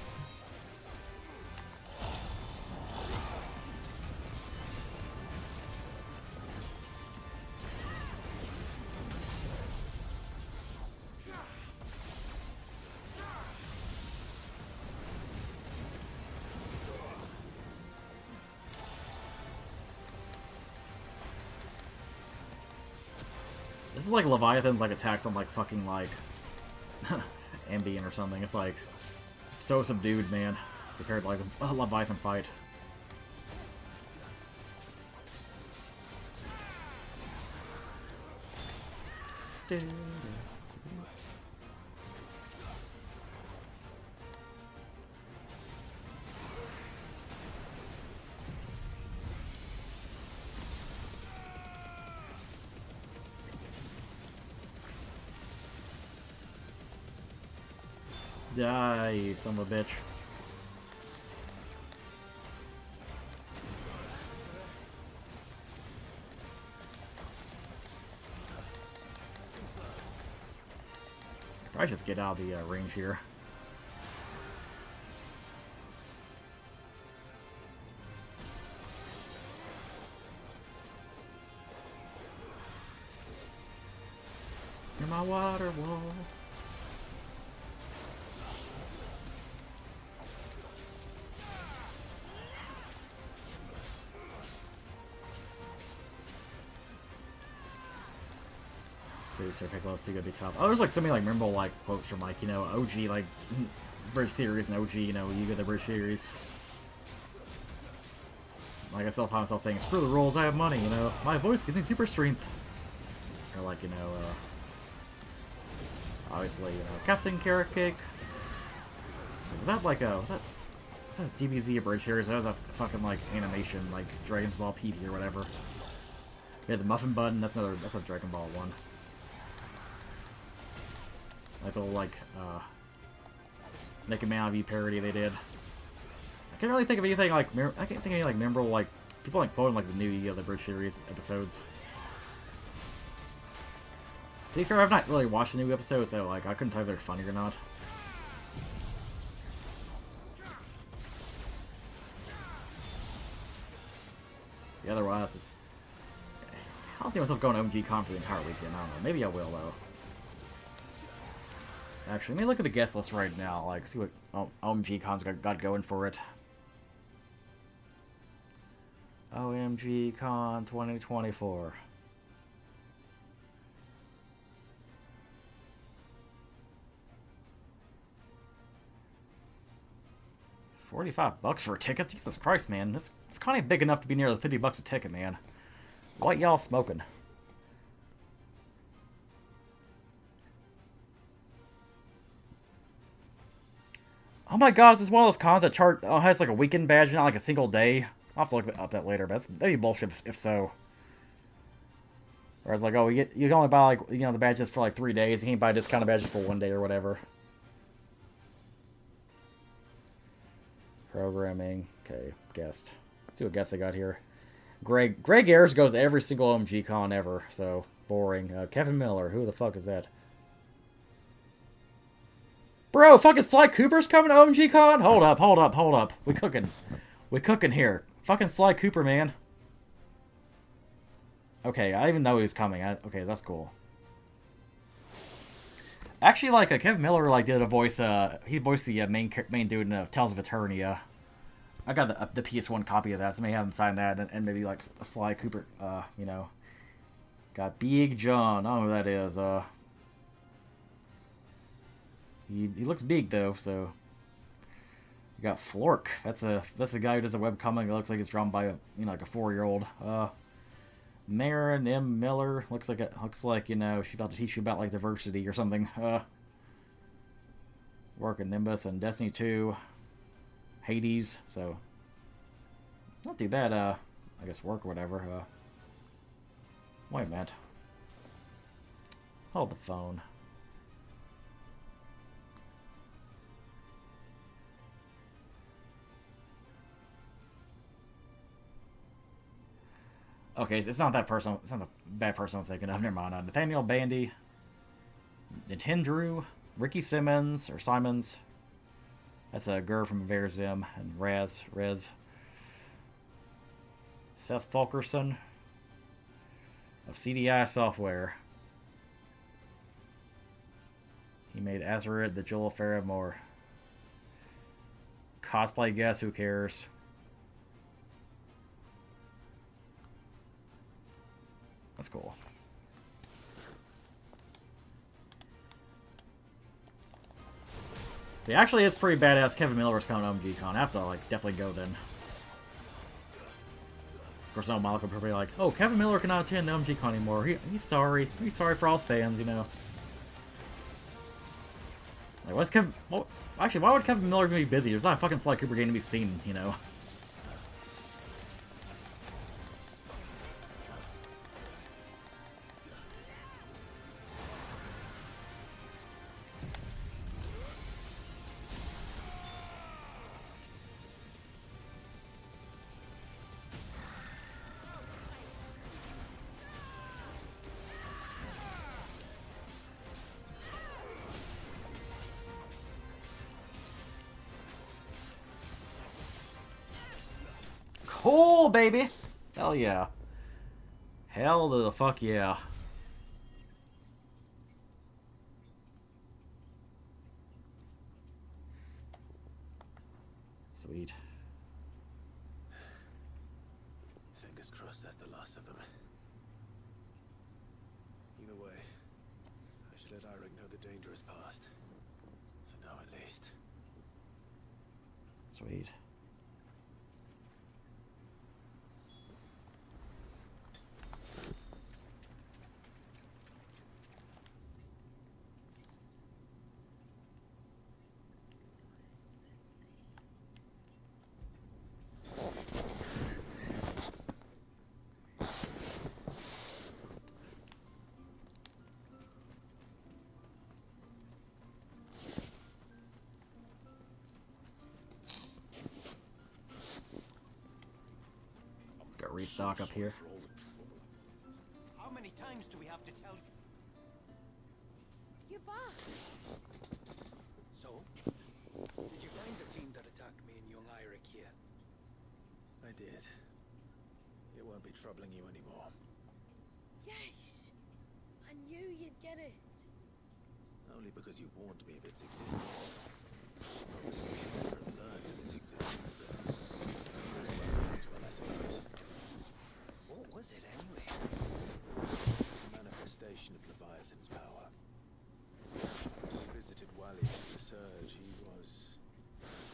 This is like Leviathan's like attacks on like fucking like Ambient or something. It's like so subdued, man, compared to like a Leviathan fight. Die, son of a bitch. Probably just get out of the range here. You're my water wall. Mr. Piccolo's too good to be tough. Oh, there's like so many like memorable like quotes from like, you know, OG like British series and OG, you know, you get the British series. Like I still find myself saying, screw the rules, I have money, you know. My voice gives me super strength. Or like, you know, obviously, you know, Captain Carrot Cake. Was that like a, was that DBZ a British series? That was a fucking like animation, like Dragon's Ball PD or whatever. Yeah, the Muffin Button, that's a Dragon Ball one. Like the little like Naked Man V parody they did. I can't really think of anything like I can't think of any like memorable like people like quoting like the new the British series episodes. To be fair, I've not really watched the new episodes, so like I couldn't tell if they're funny or not. Yeah, otherwise, it's I don't see myself going to OMG Con for the entire weekend. I don't know. Maybe I will though. Actually, let me look at the guest list right now. Like, see what OMG Con's got going for it. OMG Con 2024. $45 for a ticket? Jesus Christ, man. It's kind of big enough to be near the $50 a ticket, man. What y'all smoking? Oh my god, is this one of those cons that has like a weekend badge, not like a single day? I'll have to look up that later, but that'd be bullshit if so. Or it's like, oh, you can only buy like, you know, the badges for like 3 days. You can't buy discounted badges for 1 day or whatever. Programming. Okay, guest. Let's see what guests I got here. Greg Ayers goes to every single OMG Con ever, so boring. Kevin Miller, who the fuck is that? Bro, fucking Sly Cooper's coming to OMG Con? Hold up. We cooking here. Fucking Sly Cooper, man. Okay, I didn't even know he was coming. Okay, that's cool. Actually, like, Kevin Miller, like, did a voice, he voiced the main dude in Tales of Eternia. I got the PS1 copy of that, so maybe I haven't signed that, and maybe, like, a Sly Cooper, you know. Got Big John, I don't know who that is, He looks big, though, so... You got Flork, that's a guy who does a webcomic that looks like it's drawn by a, you know, like a 4-year-old, Maren M. Miller, looks like, you know, she's about to teach you about, like, diversity or something, working Nimbus and Destiny 2, Hades, so, not too bad, I guess work or whatever, wait a minute, hold the phone. Okay, it's not that person. It's not the bad person I'm thinking of. Never mind. Nathaniel Bandy, Nintendrew, Ricky Simmons or Simons. That's a girl from Verzim and Rez. Seth Fulkerson of CDI Software. He made Azeroth, the Jewel of Faramore. Cosplay guess, who cares? That's cool. Yeah, actually, it's pretty badass. Kevin Miller's coming to OMG-Con. I have to, like, definitely go then. Of course, no, Monica will probably be like, oh, Kevin Miller cannot attend OMG-Con anymore. He's sorry. He's sorry for all his fans, you know. Like, what's Kevin... Well, actually, why would Kevin Miller be busy? There's not a fucking Sly Cooper game to be seen, you know. Cool, baby! Hell yeah. Hell to the fuck yeah. Sweet. Fingers crossed that's the last of them. Either way, let Eirik know the danger is past. For now, at least. Sweet. Got restock up here. How many times do we have to tell you? You're back. So? Did you find the fiend that attacked me and young Eirik here? I did. It won't be troubling you anymore. Yes. I knew you'd get it. Only because you warned me of its existence. You should never have learned of its existence, but that's what I suppose. What was it anyway? A manifestation of Leviathan's power. When he visited Wally after the surge, he was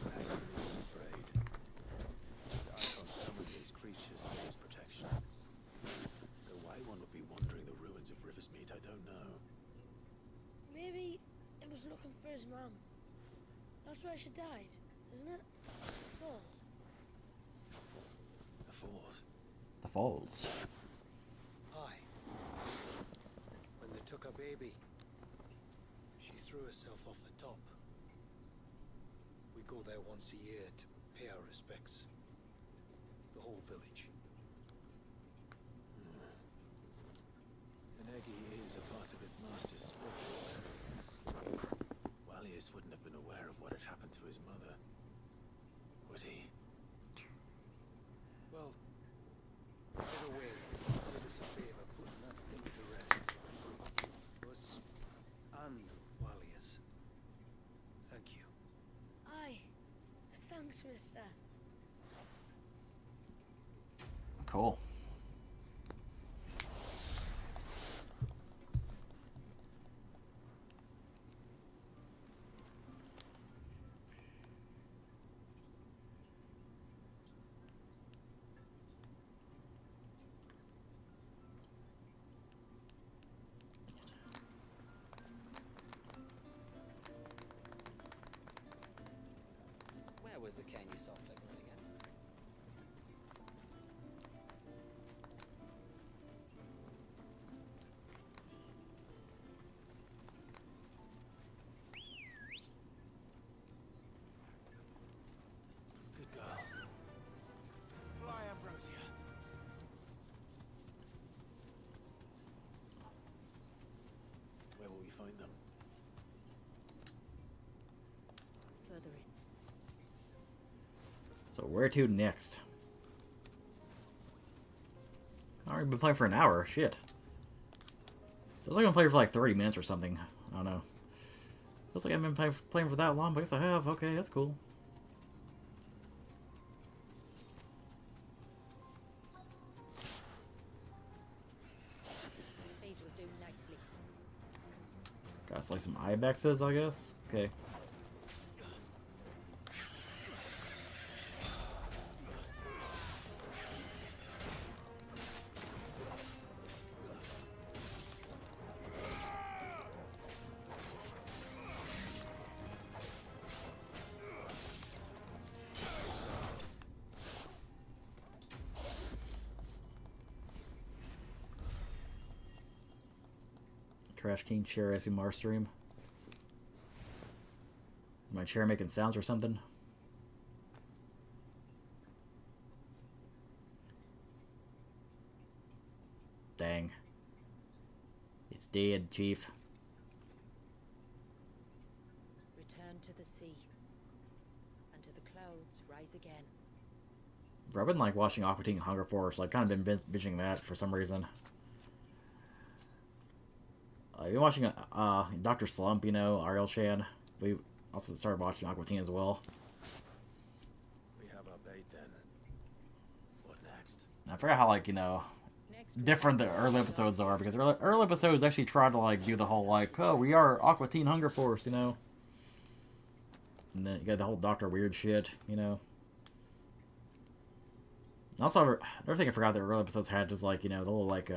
angry and afraid. The Icon summoned these creatures for his protection. Though why one would be wandering the ruins of Riversmeet, I don't know. Maybe it was looking for his mum. That's where she died, isn't it? Falls. The Falls. The Falls. Aye. When they took her baby, she threw herself off the top. We go there once a year to pay our respects. The whole village. Enegi is a part of its master's spirit. Wallius wouldn't have been aware of what had happened to his mother, would he? Well, either way, did us a favor putting that thing to rest. Us and Wallius. Thank you. Aye. Thanks, mister. Cool. Where was the cane you saw flickering again? Good girl. Fly, Ambrosia. Where will we find them? Further in. So where to next? I've already been playing for an hour. Shit. Feels like I've been playing for like 30 minutes or something. I don't know. Feels like I've been playing for that long, but I guess I have. Okay, that's cool. These will do nicely. Got like some ibexes, I guess. Okay. Trash King chair ASMR stream. My chair making sounds or something? Dang. It's dead, Chief. Return to the sea. And to the clouds rise again. I've been like watching Aqua Teen Hunger Force, so I've kind of been binging that for some reason. I've been watching Dr. Slump, you know, Ariel Chan. We also started watching Aqua Teen as well. We have our bait then. What next? I forgot how, like, you know, Next different than early episodes are, because early episodes actually try to like do the whole like, oh, we are Aqua Teen Hunger Force, you know. And then you got the whole Doctor Weird shit, you know. Also, another thing I forgot that early episodes had is like, you know, the little like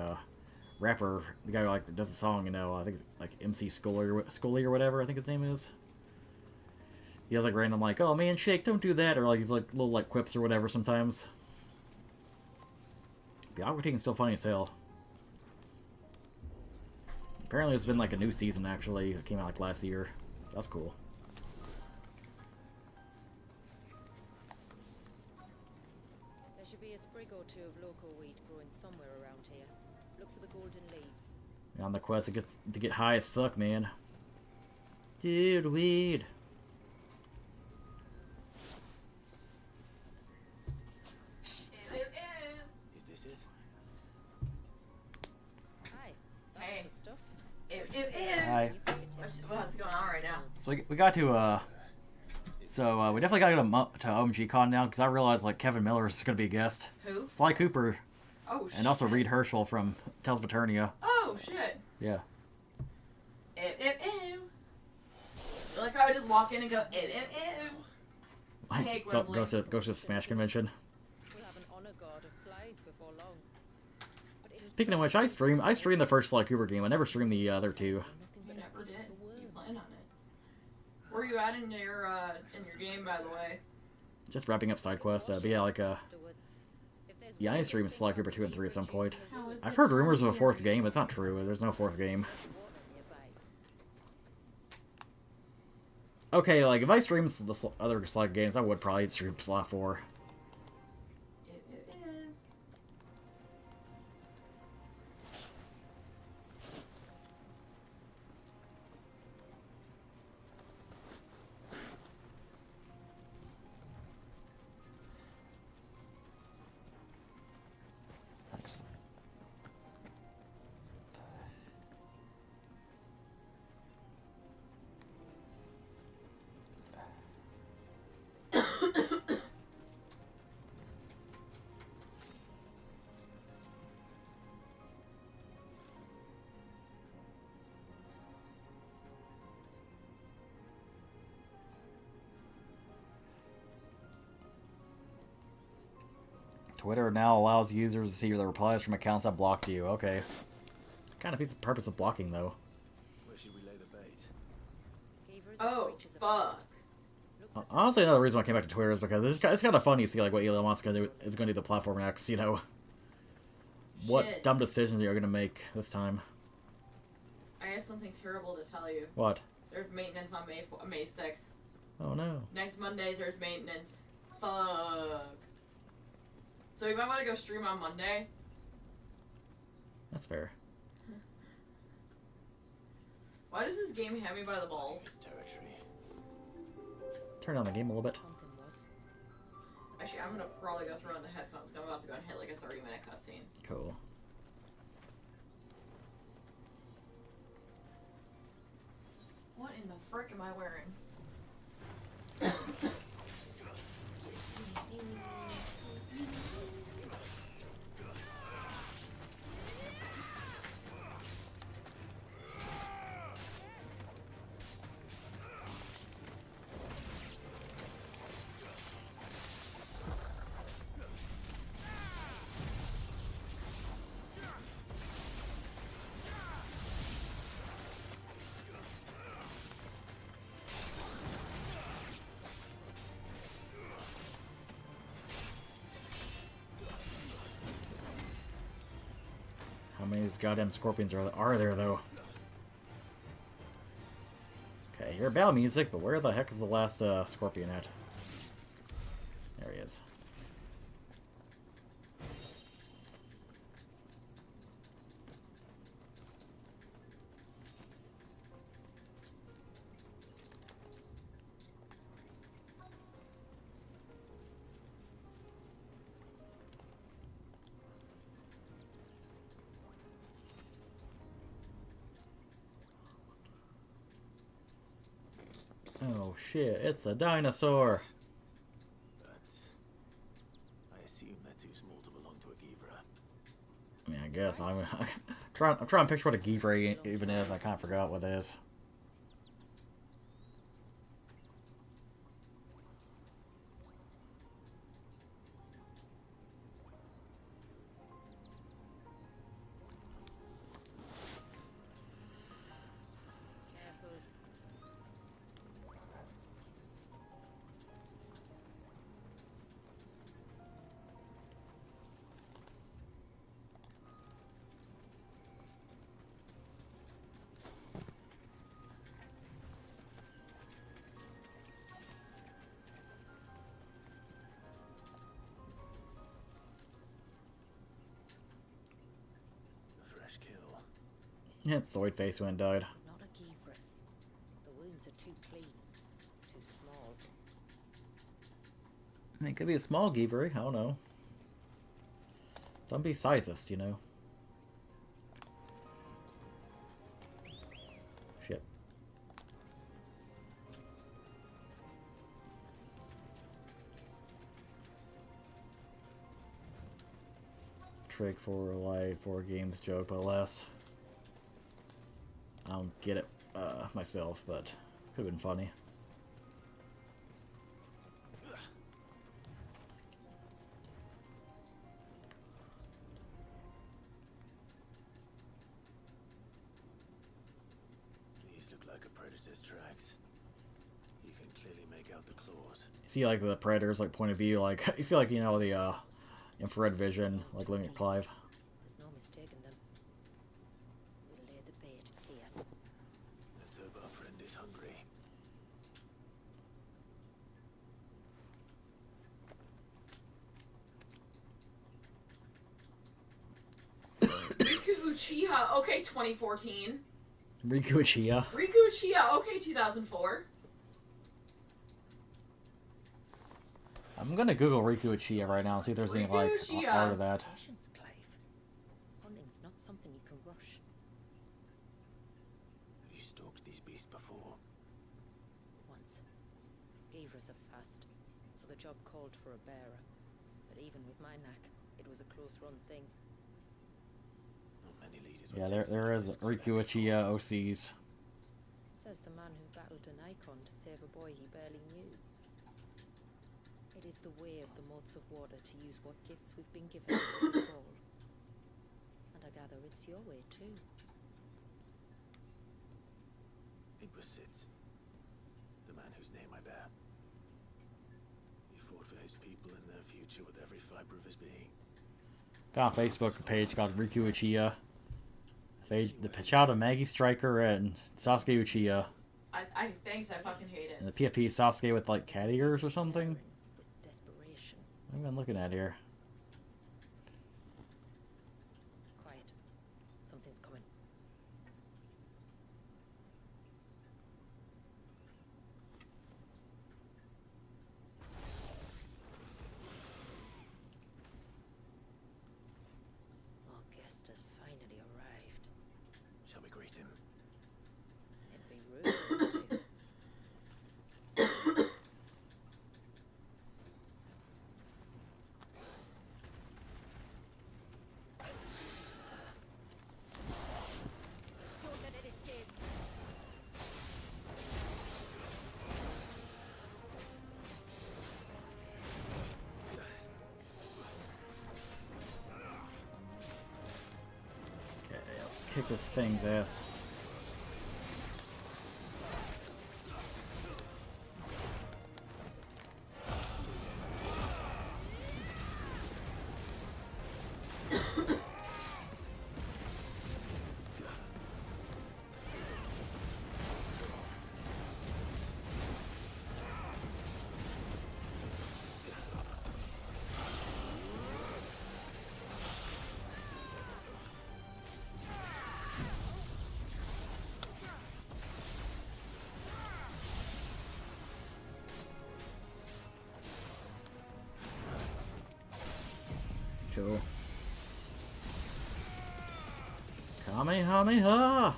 rapper, the guy who like does the song, you know, I think it's like MC Scully or whatever I think his name is. He has like random like, oh man, Shake, don't do that, or like these like little like quips or whatever sometimes. The Aqua Teen is still funny as hell. Apparently, there's been like a new season actually. It came out like last year. That's cool. There should be a sprig or two of local wheat growing somewhere around here. Look for the golden leaves. On the quest, it gets to get high as fuck, man. Dude, weed. Is this it? Hi, that's Hey. the stuff. Hi. What's going on right now? So we got to we definitely gotta go to OMG Con now, because I realized like Kevin Miller is gonna be a guest. Who? Sly Cooper, Oh, shit. and also Reed Herschel from Tales of Eternia. Oh, shit. Yeah. You like how I just walk in and go, I hate Go Wembley. to the Smash convention. We'll have an honor guard of flies before long. But it'll Speaking of which, I streamed the first Sly Cooper game. I never streamed the other two. You never did. You planned on it. Where are you at in your game, by the way? Just wrapping up Sidequests. But yeah, like yeah, I stream Sly Cooper 2 and 3 at some point. How is I've it heard rumors of a here? fourth game, but it's not true. There's no fourth game. Okay, like if I stream the other Sly games, I would probably stream Sly 4. Twitter now allows users to see the replies from accounts that blocked you. Okay. It's kind of defeats the purpose of blocking, though. Where should we lay the bait? Oh, fuck. Honestly, another reason why I came back to Twitter is because it's kind of funny to see like what Elon Musk is going to do the platform next. You know, what Shit. dumb decisions you're going to make this time. I have something terrible to tell you. What? There's maintenance on May 6th. Oh no. Next Monday, there's maintenance. Fuck. So you might want to go stream on Monday. That's fair. Why does this game have me by the balls? This territory. Turn down the game a little bit. Something was. Actually, I'm gonna probably go throw in the headphones. 'Cause I'm about to go and hit like a 30-minute cutscene. Cool. What in the frick am I wearing? How many of these goddamn scorpions are there, though? Okay, you're battle music, but where the heck is the last scorpion at? There he is. Oh shit, it's a dinosaur! But I assume they're too small to belong to a Givra. I mean, I guess. I'm trying to picture what a Givre even is. I kind of forgot what it is. Careful. A fresh kill. Yeah, Zoid face when it died. Not a Givris. The wounds are too clean, too small. I mean, it could be a small Givre. I don't know. Don't be sizist, you know. Shit. Trick for life, 4 games joke, but less. I don't get it myself, but could have been funny. These look like a predator's tracks. You can clearly make out the claws. You see, like, the Predator's, like, point of view, like, you see, like, you know, the, infrared vision, like, looking at Clive. There's no mistaking them. We'll lay the bait here. Let's hope our friend is hungry. Riku Uchiha, okay, 2014. Riku Uchiha. Riku Uchiha, okay, 2004. I'm gonna Google Riku Uchiha right now and see if there's any, like, Riku Uchiha. art of that. Patience, Clive. Hunting's not something you can rush. Have you stalked these beasts before? Once. Givras are fast, so the job called for a bearer. But even with my knack, it was a close-run thing. Not many leaders would Yeah, take there such is risks for Riku their Uchiha OCs. Says the man who battled an icon to save a boy he barely knew. It is the way of the motes of water to use what gifts we've been given for the call. And I gather it's your way too. It was Sid, the man whose name I bear. He fought for his people and their future with every fiber of his being. Got a Facebook page called Riku Uchiha. The child of Maggie Striker and Sasuke Uchiha. Thanks, I fucking hate it. And the PFP Sasuke with, like, cat ears or something. With desperation. What am I looking at here? Quiet. Something's coming. Our guest has finally arrived. Shall we greet him? It'd be rude not to. Don't let it escape. Okay, let's kick this thing's ass. Cool. Kamehameha!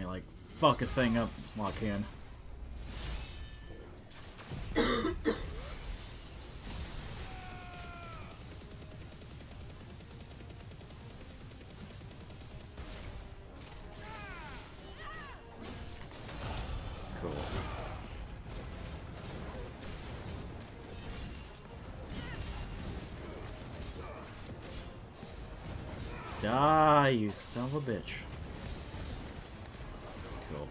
me like fuck this thing up while I can. Cool. Die, you son of a bitch. Cool.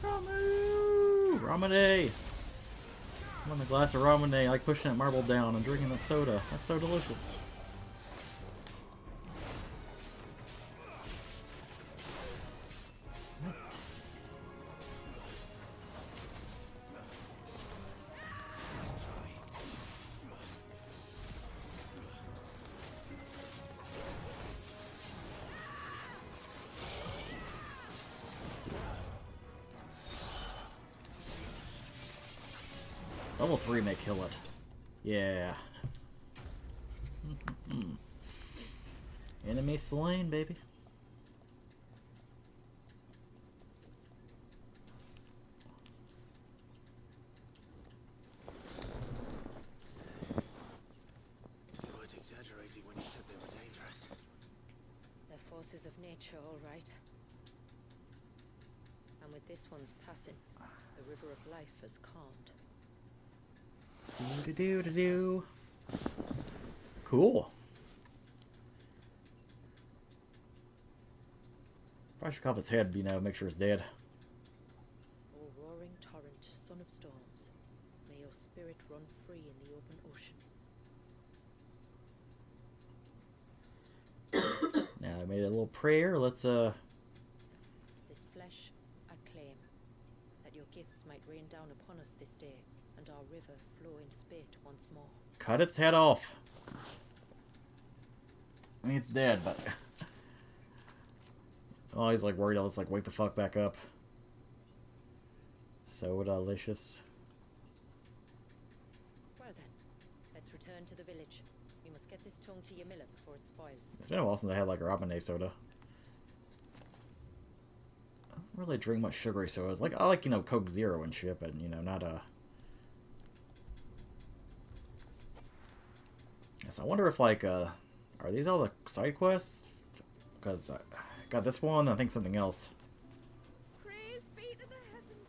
Ramu! Ramune! I want a glass of Ramune. I like pushing that marble down and drinking that soda. That's so delicious. Level 3 may kill it. Yeah. Enemy slain, baby. You weren't exaggerating when you said they were dangerous. They're forces of nature, all right. And with this one's passing, the river of life has calmed. Do-do-do-do-do. Cool. Probably should cut off its head, you know, make sure it's dead. O roaring torrent, son of storms, may your spirit run free in the open ocean. Now I made a little prayer. Let's This flesh I claim, that your gifts might rain down upon us this day, and our river flow in spate once more. cut its head off. I mean, it's dead, but oh, he's like worried I'll just like wake the fuck back up. So delicious. Well then, let's return to the village. We must get this tongue to your miller before it spoils. It's been a while since I had like a Robin soda. I don't really drink much sugary sodas. Like I like, you know, Coke Zero and shit, but you know, not a. Yes, I wonder if like are these all the side quests? Because I got this one, I think something else. Praise be to the heavens.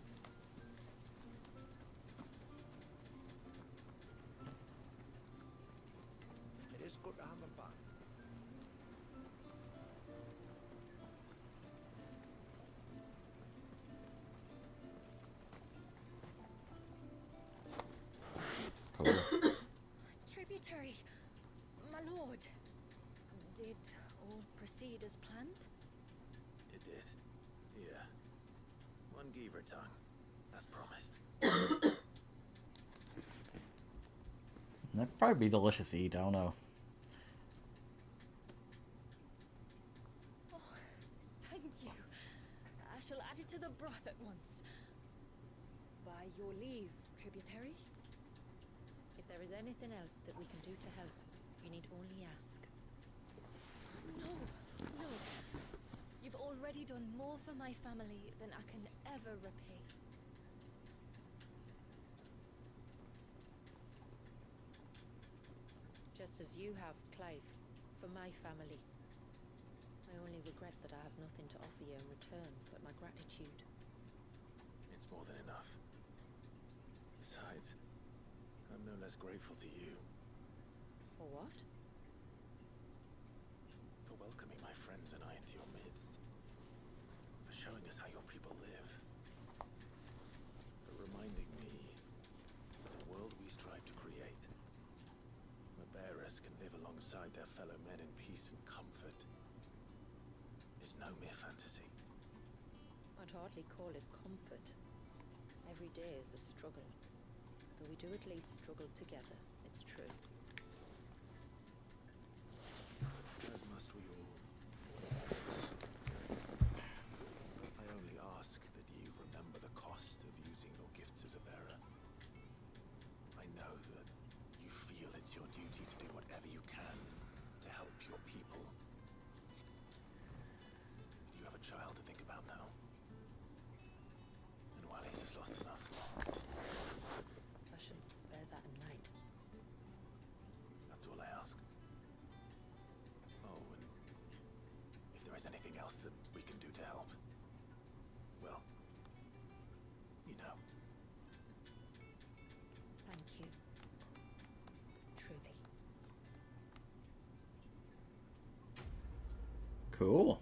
It is good to have him back. Cool. Tributary, my lord. Did all proceed as planned? It did. Yeah. One Geaver tongue, as promised. That'd probably be delicious to eat. I don't know. Oh, thank you. I shall add it to the broth at once. By your leave, tributary. If there is anything else that we can do to help, you need only ask. No, no. You've already done more for my family than I can ever repay. Just as you have, Clive, for my family. I only regret that I have nothing to offer you in return but my gratitude. It's more than enough. Besides, I'm no less grateful to you For what? for welcoming my friends and I into your midst, for showing us how your people live, for reminding me that the world we strive to create, where bearers can live alongside their fellow men in peace and comfort, is no mere fantasy. I'd hardly call it comfort. Every day is a struggle. Though we do at least struggle together, it's true. As must we all. I only ask that you remember the cost of using your gifts as a bearer. Cool.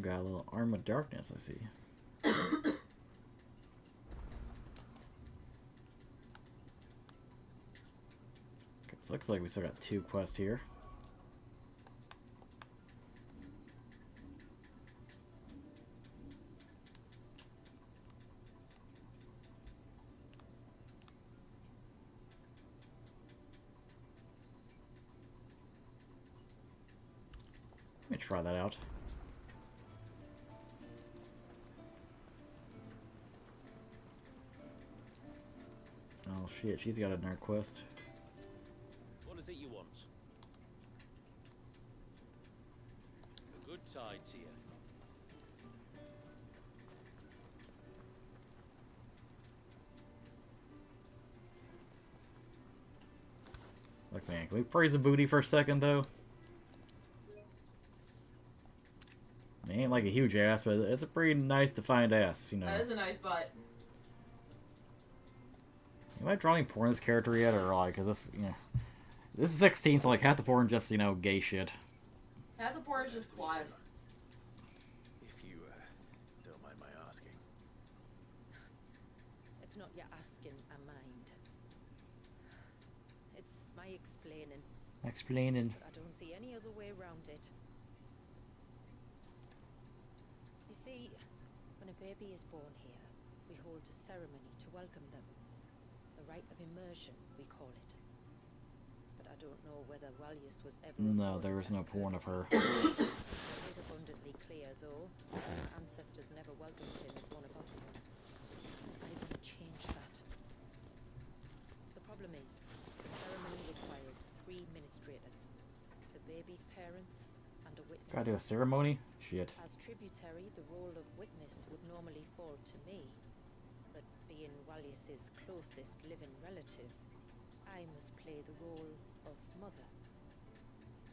Got a little arm of darkness, I see. So looks like we still got 2 quests here. Let me try that out. Oh shit, she's got another quest. What is it you want? A good tide to you. Look, man, can we praise the booty for a second, though? It ain't like a huge ass, but it's a pretty nice defined ass, you know. That is a nice butt. Am I drawing porn in this character yet, or like, is this, you know, this is 16, so like half the porn just, you know, gay shit. Half the porn is just Clive. If you don't mind my asking. It's not your asking, I mind. It's my explaining. Explaining. I don't see any other way around it. You see, when a baby is born here, we hold a ceremony to welcome them. The rite of immersion, we call it. But I don't know whether Walius was ever... No, there was no porn of her. It is abundantly clear, though. Our ancestors never welcomed him as one of us. I want to change that. The problem is, the ceremony requires 3 ministrators. The baby's parents and a witness. Gotta do a ceremony? Shit. As tributary, the role of witness would normally fall to me. But being Walius's closest living relative, I must play the role of mother.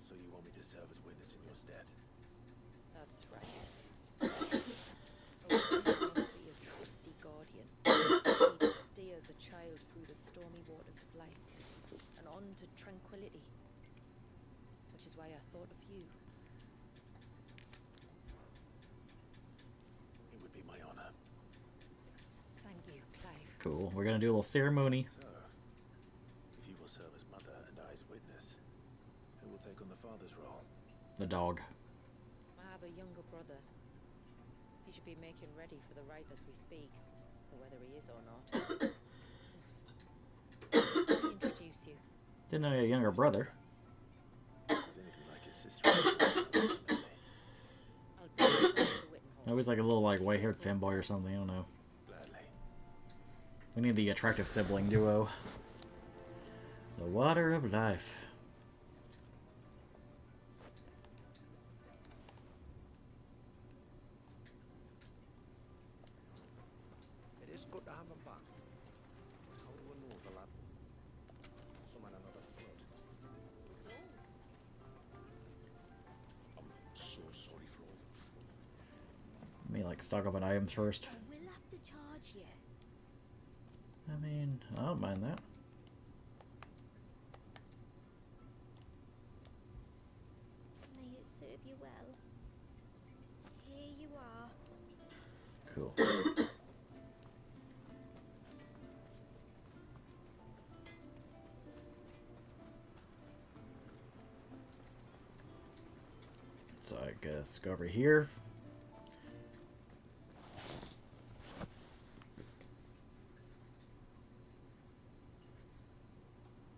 So you want me to serve as witness in your stead? That's right. A witness must be a trusty guardian, ready to steer the child through the stormy waters of life and on to tranquility. Which is why I thought of you. It would be my honor. Thank you, Clive. Cool. We're gonna do a little ceremony. So, if you will serve as mother and I as witness, who will take on the father's role? The dog. I have a younger brother. He should be making ready for the rite as we speak, or whether he is or not. Let me introduce you. Didn't know you had a younger brother. Is anything like his sister? Honestly. I'll be the Wittenhall. Always like a little like white-haired femboy or something. I don't know. Gladly. We need the attractive sibling duo. The water of life. It is good to have him back. How do I know the lad? Summon another flood. I'm so sorry for all the trouble. Let me like stock up on items first. I will have to charge you. I mean, I don't mind that. May it serve you well. Here you are. Cool. So I guess go over here.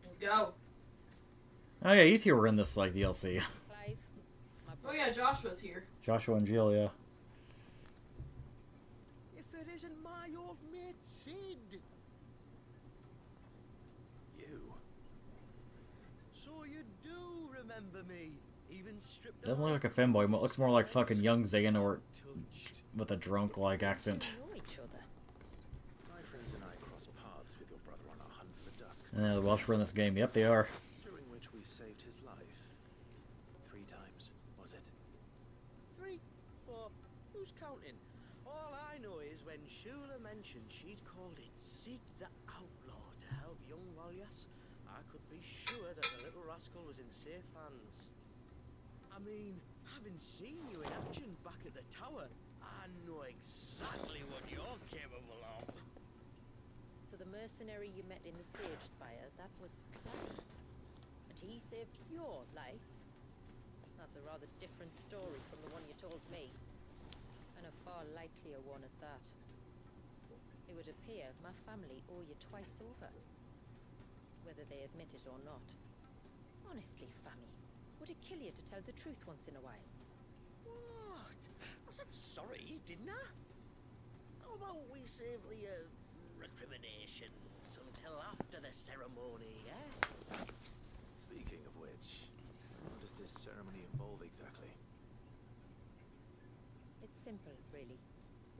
Let's go. Oh yeah, you two were in this like DLC. Clive, my Oh brother. yeah, Joshua's here. Joshua and Jill, yeah. If it isn't my old mate Sid. You? So you do remember me, even stripped Doesn't look off like a femboy, but looks more like fucking young Xehanort touched. with a drunk like accent. We know each other. My friends and I crossed paths with your brother on our hunt for the dusk. Yeah, the Welsh were in this game. Yep, they are. During which we saved his life. 3 times, was it? 3, 4, who's counting? All I know is when Shula mentioned she'd called in rascal was in safe hands. I mean, having seen you in action back at the tower, I know exactly what you're capable of. So the mercenary you met in the Sage Spire, that was Clive. And he saved your life? That's a rather different story from the one you told me. And a far likelier one at that. It would appear my family owe you twice over. Whether they admit it or not. Honestly, Fammy, would it kill you to tell the truth once in a while? What? I said sorry, didn't I? How about we save the, recriminations until after the ceremony, eh? Speaking of which, what does this ceremony involve exactly? It's simple, really.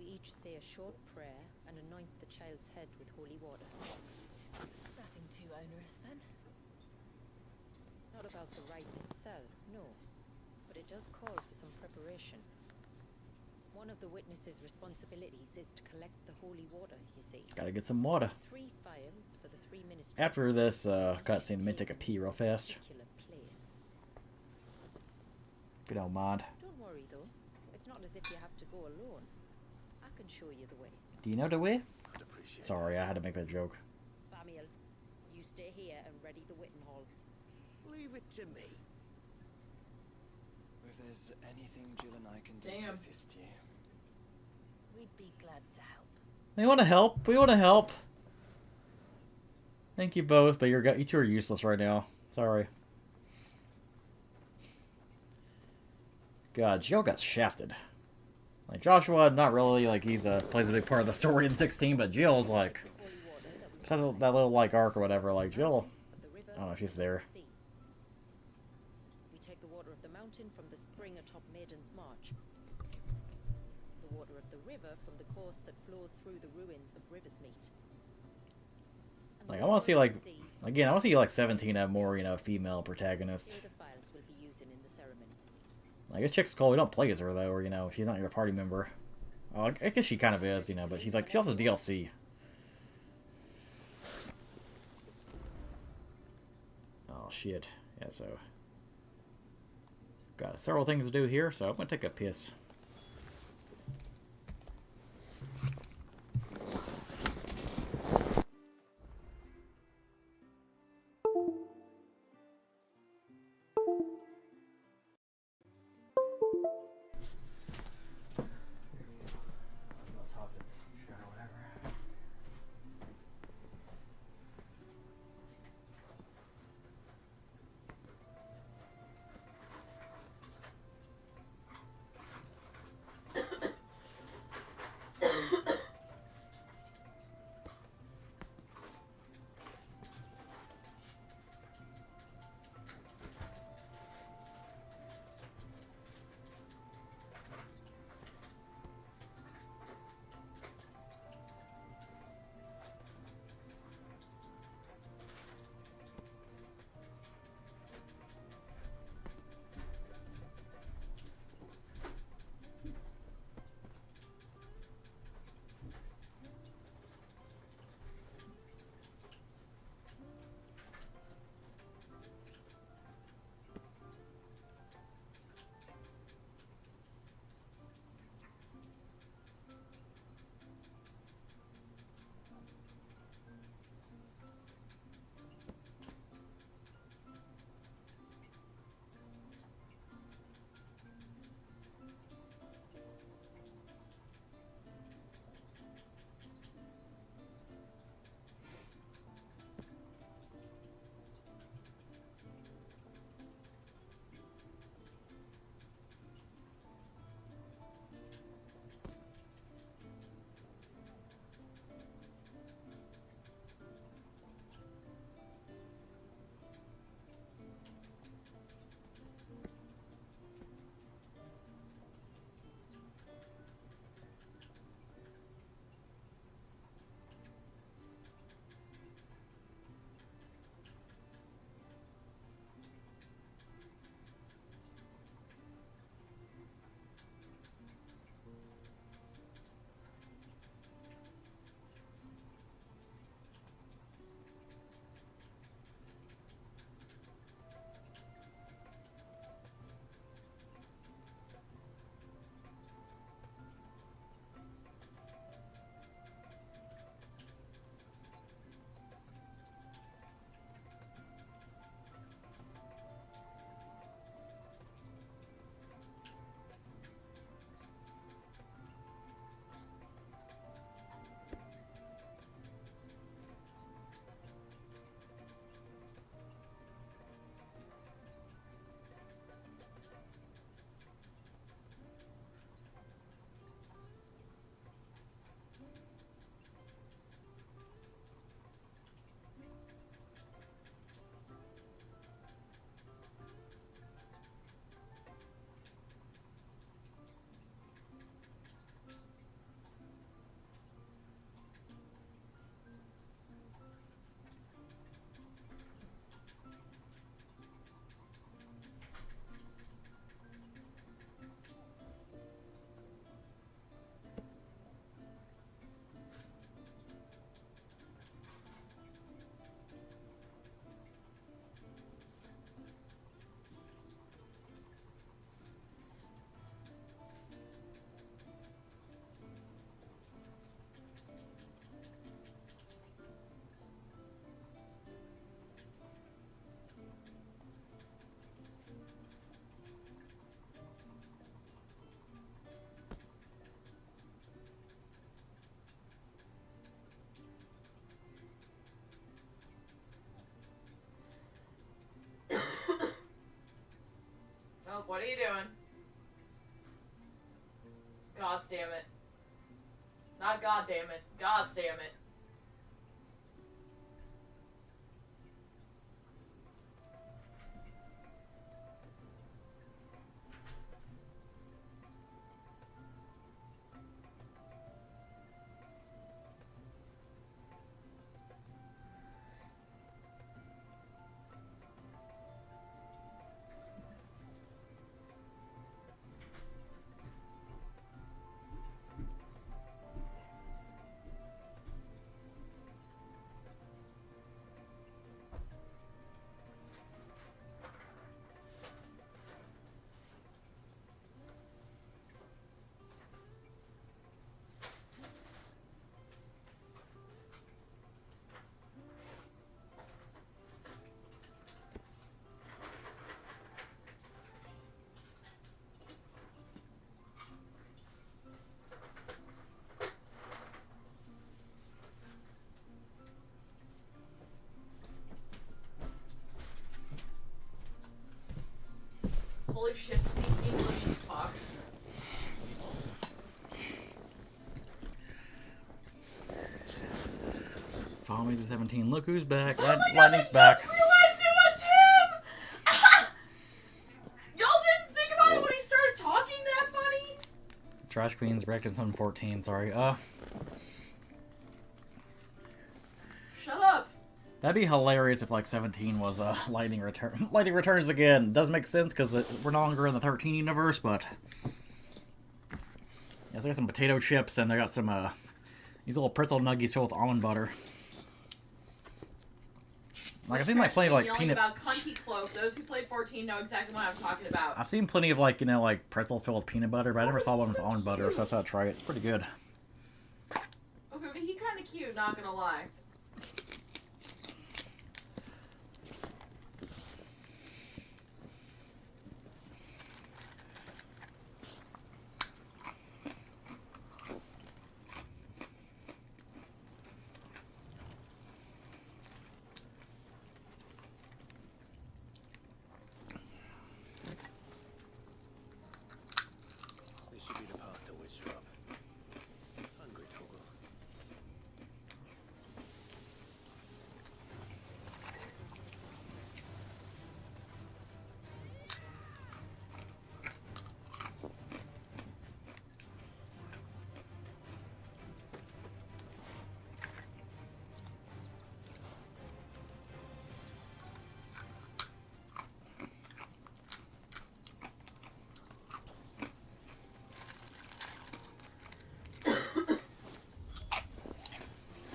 We each say a short prayer and anoint the child's head with holy water. Nothing too onerous then. Not about the rite itself, no. But it does call for some preparation. One of the witness's responsibilities is to collect the holy water, you see. Gotta get some water. 3 files for the 3 ministries. After this cutscene, let me take a pee real fast. Good old mod. Don't worry though. It's not as if you have to go alone. I can show you the way. Do you know the way? I'd appreciate Sorry, I had to make that joke. Famiel, you stay here and ready the Witten Hall. Leave it to me. If there's anything Jill and I can do Damn. to assist you. We'd be glad to help. We want to help. We want to help. Thank you both, but you two are useless right now. Sorry. God, Jill got shafted. Like Joshua, not really. Like he's plays a big part of the story in 16, but Jill's like that little like arc or whatever. Like Jill, I don't know, she's there. We take the water of the mountain from the spring atop Maiden's March. The water of the river from the course that flows through the ruins of Riversmeet. Like I want to see like again, I want to see like 17 have more female protagonists. Here the files we'll be using in the ceremony. I guess chick's cool. We don't play as her though, or she's not your party member. Oh, I guess she kind of is, but she's like she also DLC. Oh shit! Yeah, so got several things to do here, so I'm gonna take a piss. What are you doing? God damn it. Not God damn it. God damn it. Holy shit, speak English as fuck. Follow me to 17. Look who's back. Oh my God, Lightning's I back. just realized it was him! Y'all didn't think about it when he started talking that funny? Trash Queen's wrecked in 714. Sorry. Shut up. That'd be hilarious if like 17 was Lightning Return. Lightning Returns again. Doesn't make sense because we're no longer in the 13 universe, but yeah, so I got some potato chips and I got some these little pretzel nuggies filled with almond butter. Like I've seen like plenty of like yelling peanut. about Cunty Cloak. Those who played 14 know exactly what I'm talking about. I've seen plenty of like like pretzels filled with peanut butter, but I never saw one with almond butter, so I thought I'd try it. It's pretty good. Okay, but he kind of cute, not gonna lie. This should be the path to Witchdrop. Hungry, Toggle.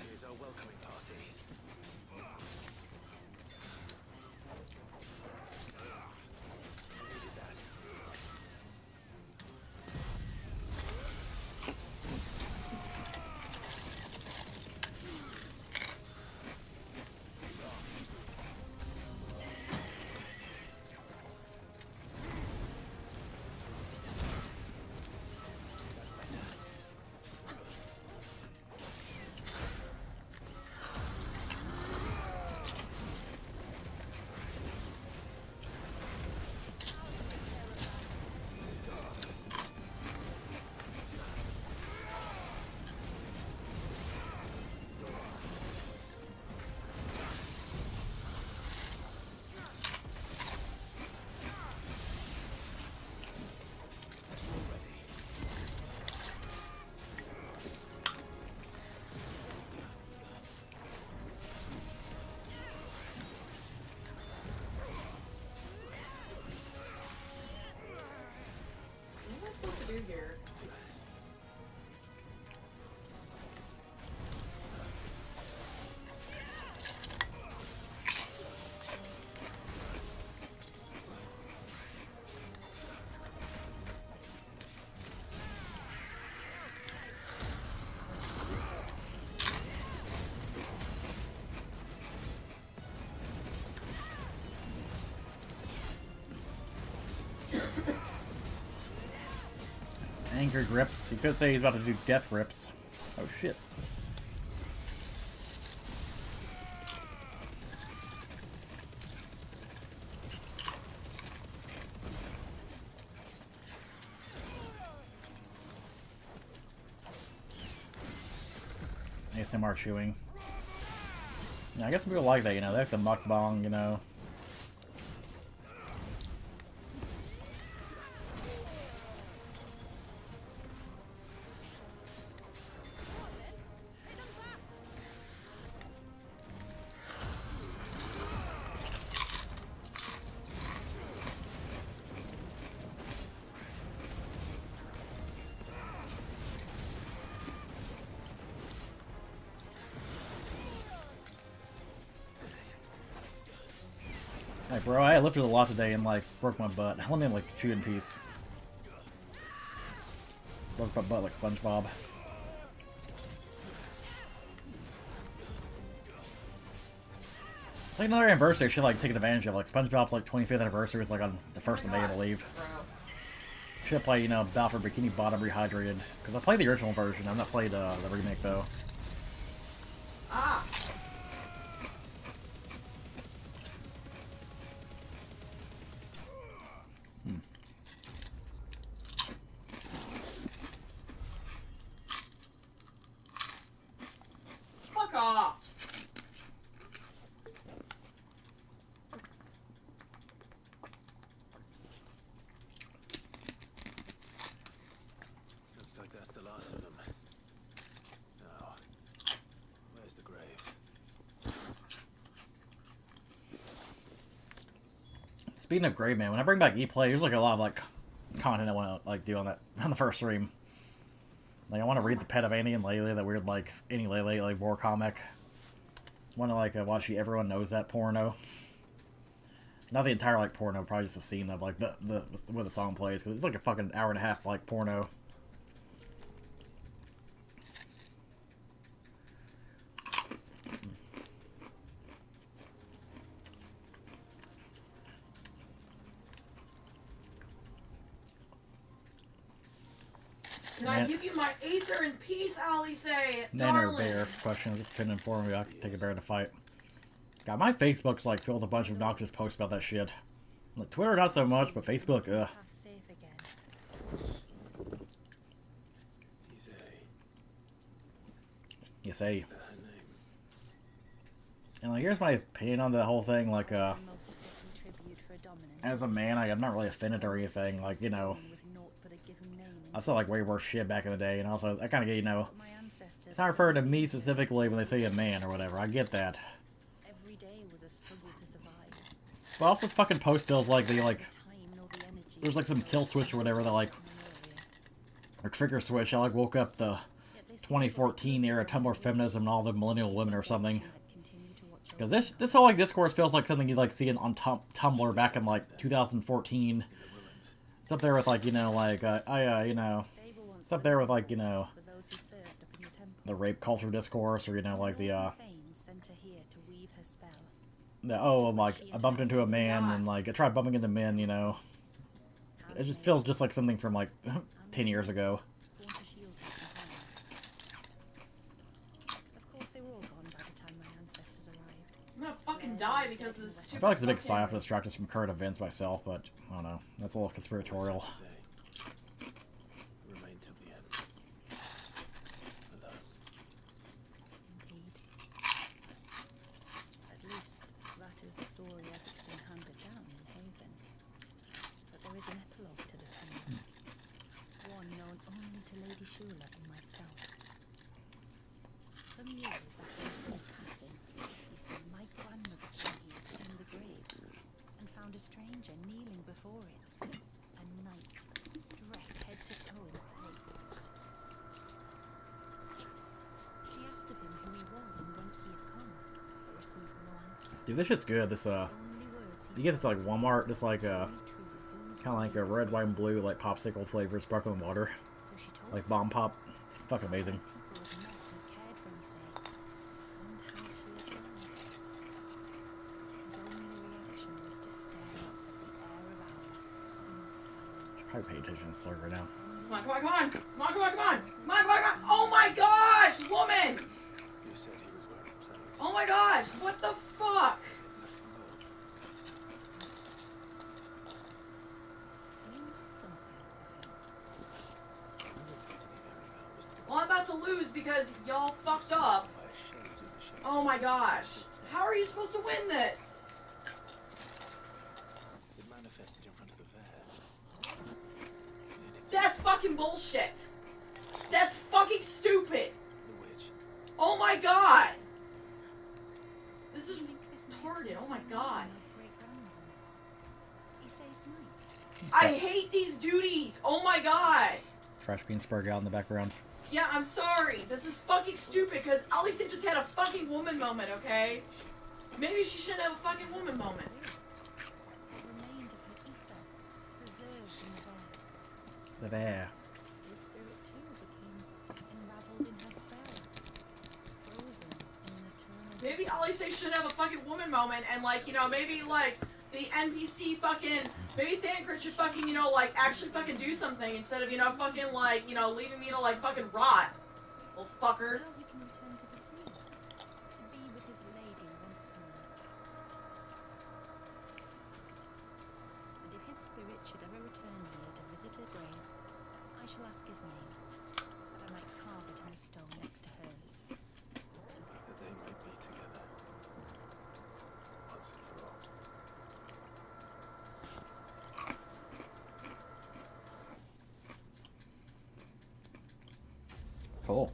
Here's our welcoming party. Needed that. That's better. What am I supposed to do here? Anger grips. You could say he's about to do death grips. Oh shit. ASMR chewing. Yeah, I guess people like that, you know. They like the mukbang, you know. Hey, bro, I lifted a lot today and, like, broke my butt. Let me, like, chew in peace. Broke my butt like SpongeBob. It's like another anniversary I should, like, take advantage of. Like, SpongeBob's, like, 25th anniversary is, like, on the 1st of May, I believe. Should play, you know, Battle for Bikini Bottom Rehydrated. Because I played the original version. I've not played the remake, though. Ah! Fuck off! Looks like that's the last of them. Now, where's the grave? Speaking of Grave Man, when I bring back E-Play, there's like a lot of like content I want to like do on that on the first stream. Like I want to read the Pet of Annie and Lele, that weird like Annie Lele like war comic. Want to like watch the Everyone Knows That porno. Not the entire like porno, probably just a scene of like the where the song plays, because it's like a fucking hour and a half like porno. Can I give you my Aether in peace, Ali say? Nanner Darling. Bear question. Just couldn't inform me. I could take a bear to fight. God, my Facebook's like filled with a bunch of obnoxious posts about that shit. Like Twitter, not so much, but Facebook, ugh. You say. And like, here's my opinion on the whole thing. Like, as a man, I'm not really offended or anything. Like, you know, I saw like way worse shit back in the day, and also I kind of get, you know, it's not referring to me specifically when they say a man or whatever. I get that. But also, fucking post feels like they like there's like some kill switch or whatever that like or trigger switch. I like woke up the 2014 era Tumblr feminism and all the millennial women or something. Because this whole like discourse feels like something you'd like see on Tumblr back in like 2014. It's up there with like, you know, like you know, it's up there with like, you know, the rape culture discourse, or you know, like the oh, like I bumped into a man and like I tried bumping into men, you know. It just feels just like something from like 10 years ago. I'm gonna fucking die because of this stupid. I feel like it's a big psyop to distract us from current events myself, but I don't know. That's a little conspiratorial. Remain till the end. Alone. Indeed. At least that is the story as it's been handed down in Haven. But there is an epilogue to the tale. One known only to Lady Shula and myself. Some years after his passing, you see, my grandmother came here to tend the grave and found a stranger kneeling before it. A knight, dressed head to toe in plate. She asked of him who he was and whence he had come, but received no answer. Dude, this shit's good. This you get this like Walmart, just like kind of like a red, white, and blue like popsicle flavored sparkling water, like bomb pop. It's fucking amazing. I pay attention to the slug right now. Come on, come on, come on! Come on, come on, come on! Come on, come on, come on! Oh my gosh, woman! You said he was wearing plain. Oh my gosh, what the fuck? Well, I'm about to lose because y'all fucked up. Oh my gosh. How are you supposed to win this? It manifested in front of the fair. That's fucking bullshit. That's fucking stupid. The witch. Oh my god. This is retarded. Oh my god. I hate these duties. Oh my god. Trash being spurred out in the background. Yeah, I'm sorry. This is fucking stupid because Alisa just had a fucking woman moment, okay? Maybe she shouldn't have a fucking woman moment. The bear. His spirit too became enraveled in her spell, frozen in an eternal. Maybe Alisa should have a fucking woman moment and, like, you know, maybe, like, the NPC fucking, maybe Thancred should fucking, you know, like, actually fucking do something instead of, you know, fucking, like, you know, leaving me to, like, fucking rot. Little fucker. Now he can return to the sea, to be with his lady once more. And if his spirit should ever return here to visit her grave, I shall ask his name, that I might carve it in the stone next to hers. That they might be together. Once and for all. Cool.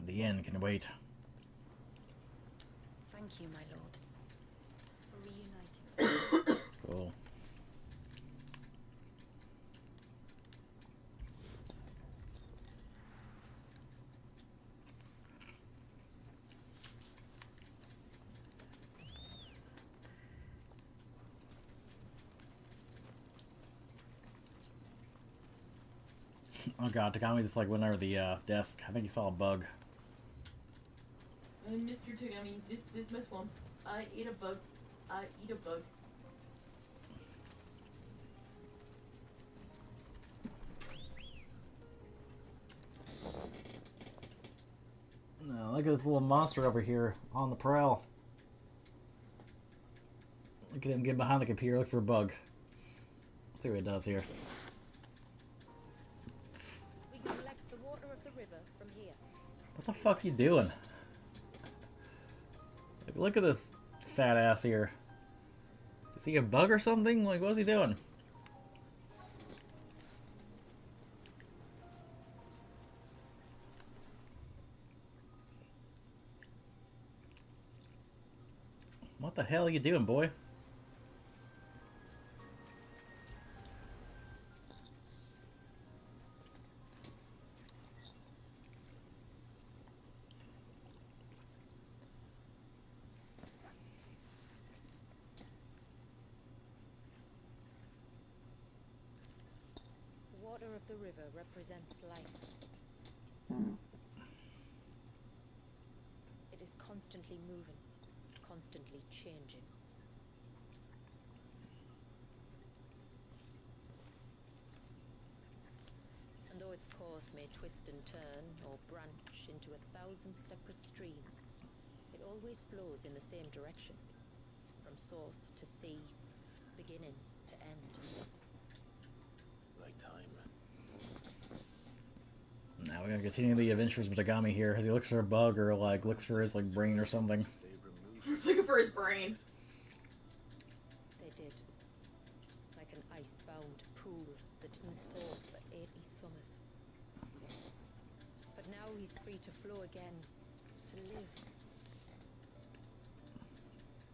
The end can wait. Thank you, my lord, for reuniting us. Cool. Oh god, Takami just like went over the desk. I think he saw a bug. Mr. Tagami, this is my swamp. I ate a bug. I eat a bug. No, look at this little monster over here on the prowl. Look at him get behind the computer, look for a bug. Let's see what it does here. We can collect the water of the river from here. What the fuck you doing? Like, look at this fat ass here. Is he a bug or something? Like, what's he doing? What the hell are you doing, boy? The water of the river represents life. It is constantly moving, constantly changing. And though its course may twist and turn or branch into 1,000 separate streams, it always flows in the same direction, from source to sea, beginning to end. Like time. Now we're gonna continue the adventures with Tagami here as he looks for a bug or like looks for his like brain or something. They removed He's looking for his brain. They did. Like an ice-bound pool that didn't thaw for 80 summers. But now he's free to flow again, to live.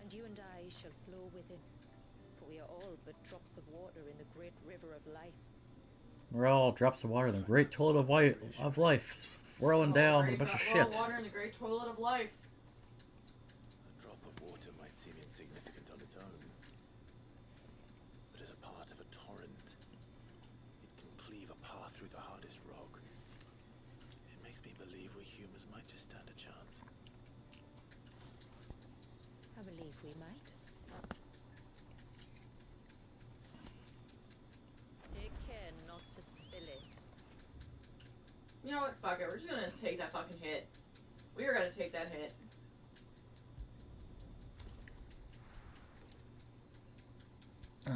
And you and I shall flow with him, for we are all but drops of water in the great river of life. We're all drops of water in the great toilet of life, swirling down with a bunch of shit. Water in the great toilet of life. A drop of water might seem insignificant on its own, but as a part of a torrent, it can cleave a path through the hardest rock. It makes me believe we humans might just stand a chance. I believe we might. Take care not to spill it. You know what? Fuck it. We're just gonna take that fucking hit. We are gonna take that hit. Ugh.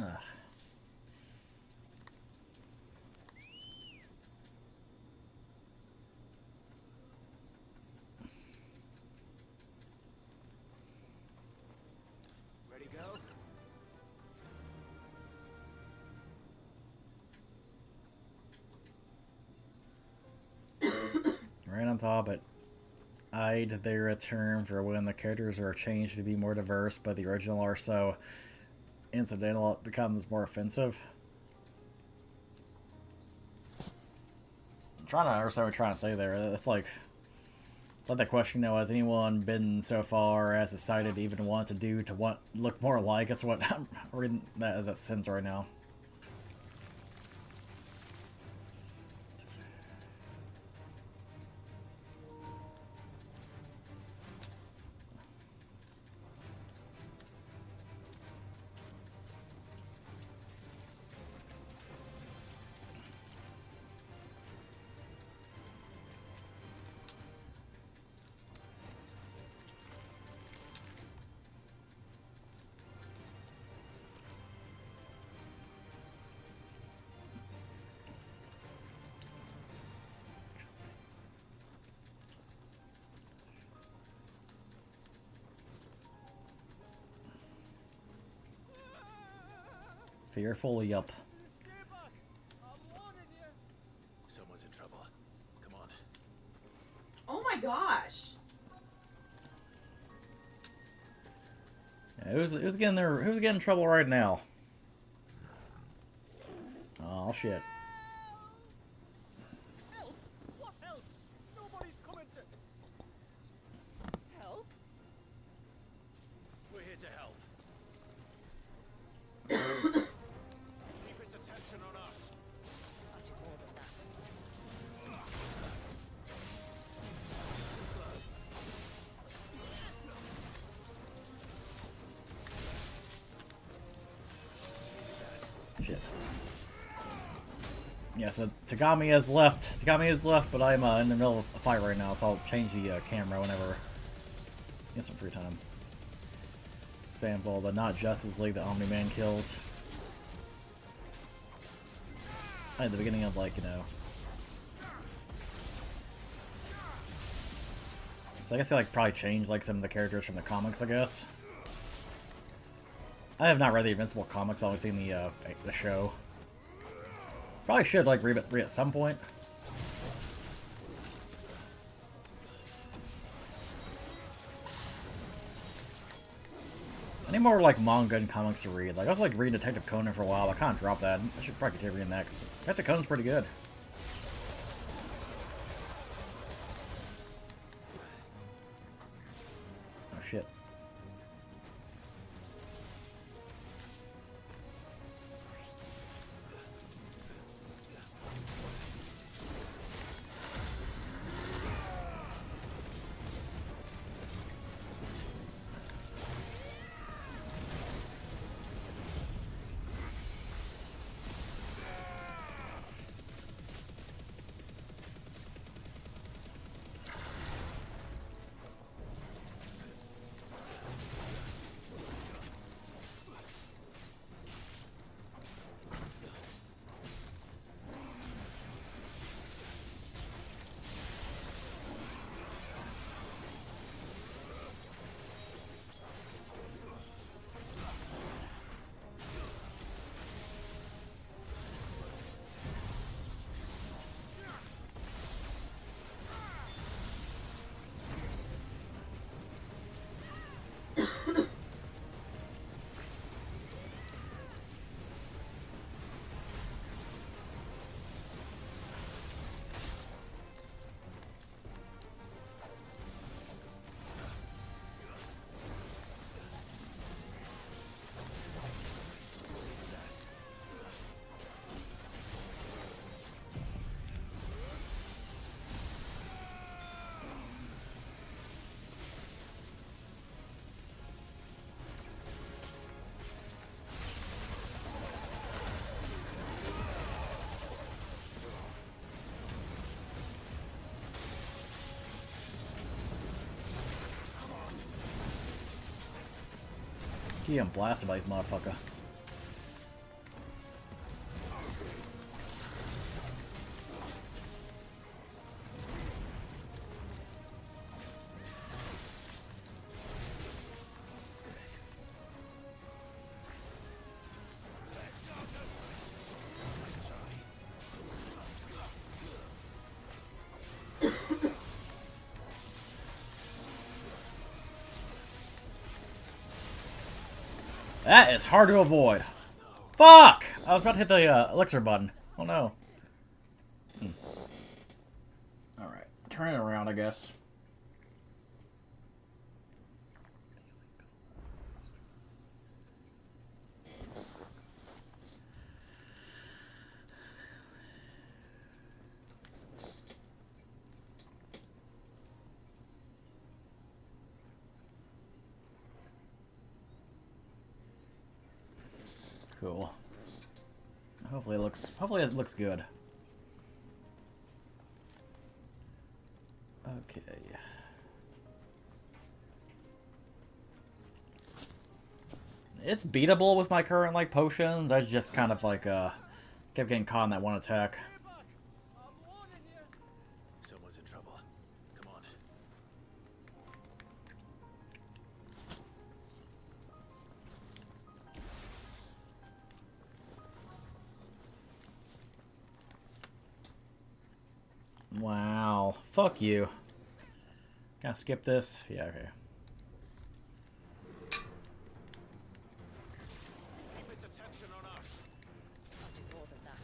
Ready, go? Random thought, but I'd there a term for when the characters are changed to be more diverse, but the original are so incidental it becomes more offensive. I'm trying to understand what you're trying to say there. It's like the question, has anyone been so far as decided to even want to do to want look more alike? That's what I'm reading that as a sense right now. Fearfully up. Stay back! I'm warning you! Someone's in trouble. Come on. Oh my gosh. Yeah, who's getting there? Who's getting in trouble right now? Oh shit! Help? What help? Nobody's coming to... Help? We're here to help. Keep its attention on us. Much more than that. Shit. Yeah, so Tagami has left. Tagami has left, but I'm in the middle of a fight right now, so I'll change the camera whenever get some free time. Example, the not Justice League that Omni-Man kills. At the beginning of, like, so I guess they, like, probably changed, like, some of the characters from the comics, I guess. I have not read the Invincible comics, I've only seen the show. Probably should, like, read at some point. I need more, like, manga and comics to read. Like, I was, like, reading Detective Conan for a while. I kind of dropped that. I should probably continue reading that, because Detective Conan's pretty good. Oh, shit. Getting blasted by this motherfucker. That is hard to avoid. Fuck! I was about to hit the elixir button. Oh no. Alright, turn it around, I guess. Cool. Hopefully it looks good. Okay. It's beatable with my current like potions. I just kind of like kept getting caught in that one attack. Someone's in trouble. Come on. Wow. Fuck you. Can I skip this? Yeah, okay. Keep its attention on us. I'll do more than that.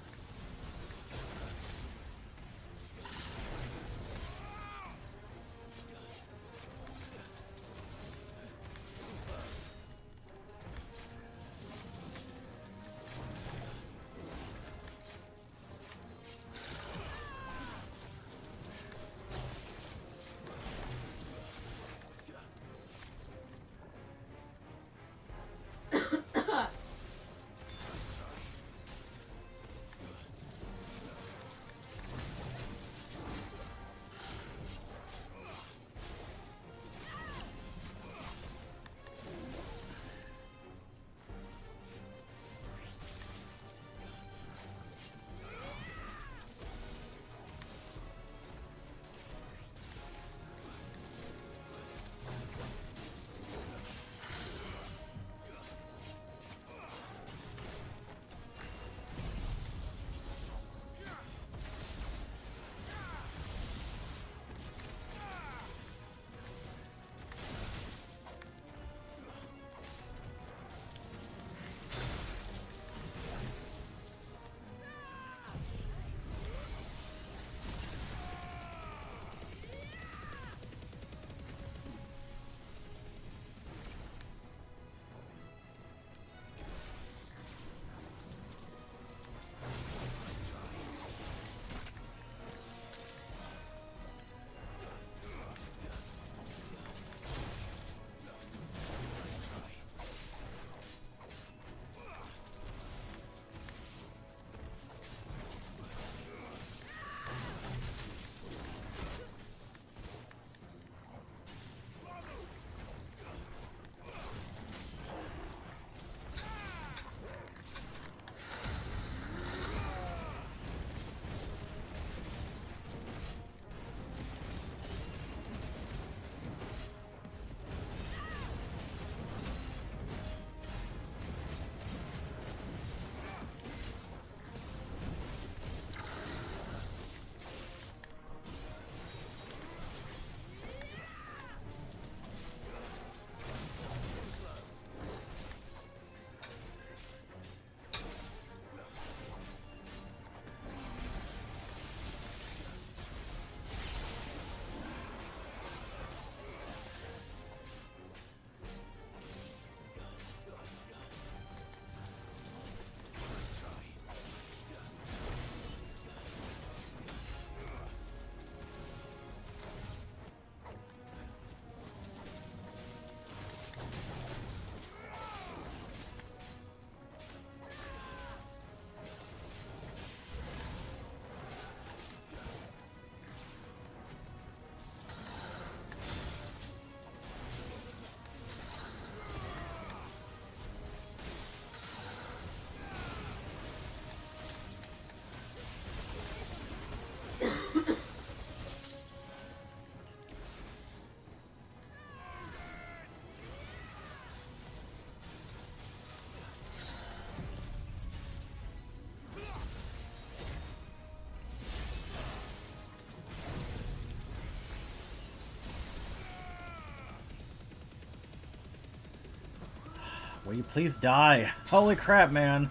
Will you please die? Holy crap, man.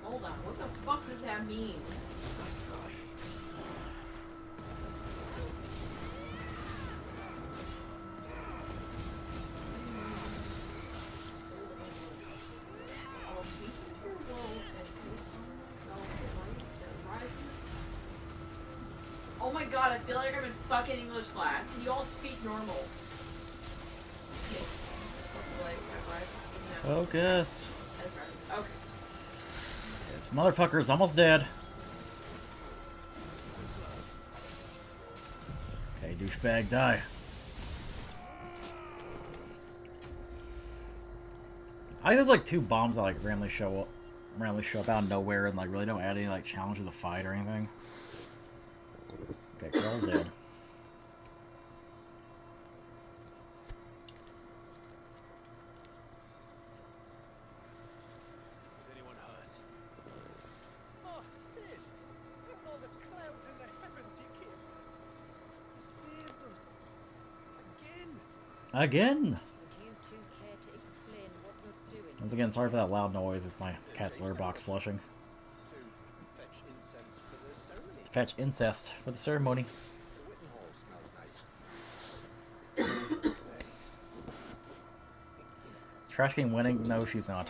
Hold on, what the fuck does that mean? Oh my god, I feel like I'm in fucking English class. Can you all speak normal? Focus. Okay. This motherfucker's almost dead. Okay, douchebag, die. I think there's like 2 bombs that like randomly show up out of nowhere and like really don't add any like challenge to the fight or anything. Okay, girl's dead. Is anyone hurt? Oh, Sid! Look at all the clouds in the heavens, you kid! You saved us! Again! Again! Would you two care to explain what you're doing? Once again, sorry for that loud noise. It's my cat's litter box flushing. To fetch incense for the ceremony. To fetch incest for the ceremony. The Witten Hall smells nice. Trash King winning? No, she's not.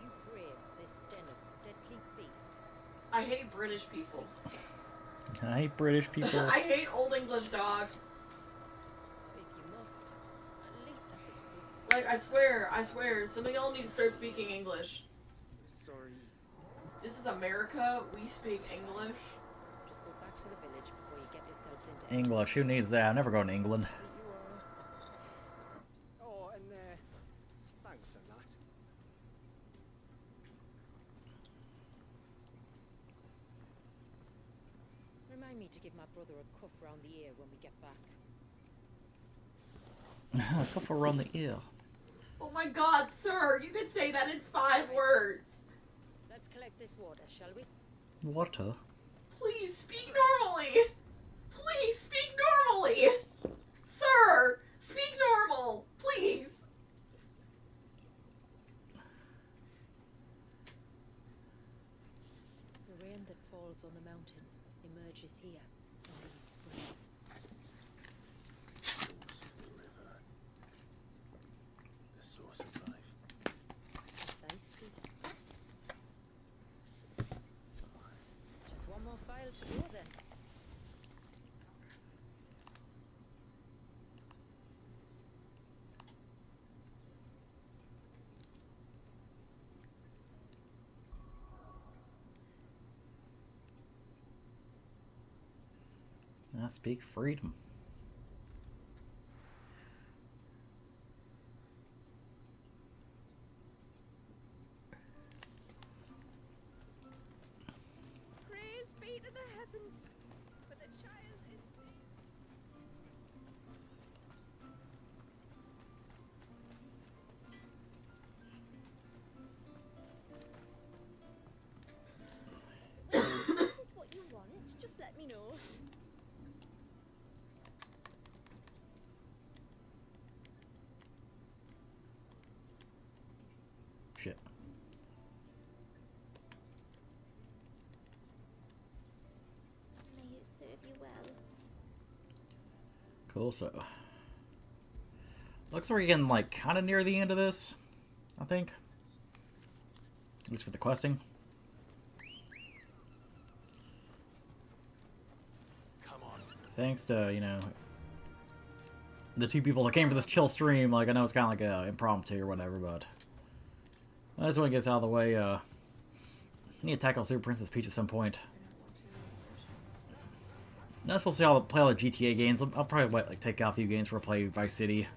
You braved this den of deadly beasts. I hate British people. I hate British people. I hate Old English dog. If you must, at least I think Like, I swear, some of y'all need to start speaking English. Sorry. This is America, we speak English. just go back to the village before you get yourselves into English, who needs that? I'm never going to England. You are. Oh, and thanks and that. Remind me to give my brother a cuff round the ear when we get back. A couple around the ear. Oh my god, sir, you could say that in 5 words. Let's collect this water, shall we? Water? Please speak normally. Please speak normally. Sir, speak normal, please. The rain that falls on the mountain emerges here from these springs. Source of the river. The source of life. Precisely. Just one more file to go then. I speak freedom. Praise be to the heavens, for the child is what you want, just let me know. Shit. May it serve you well. Cool, so. Looks like we're getting, like, kind of near the end of this, I think. At least with the questing. Come on. Thanks to, you know, the 2 people that came for this chill stream. Like, I know it's kind of like a impromptu or whatever, but I just want to get this out of the way. I need to tackle Super Princess Peach at some point. I'm not supposed to play all the GTA games. I'll probably like take out a few games for play Vice City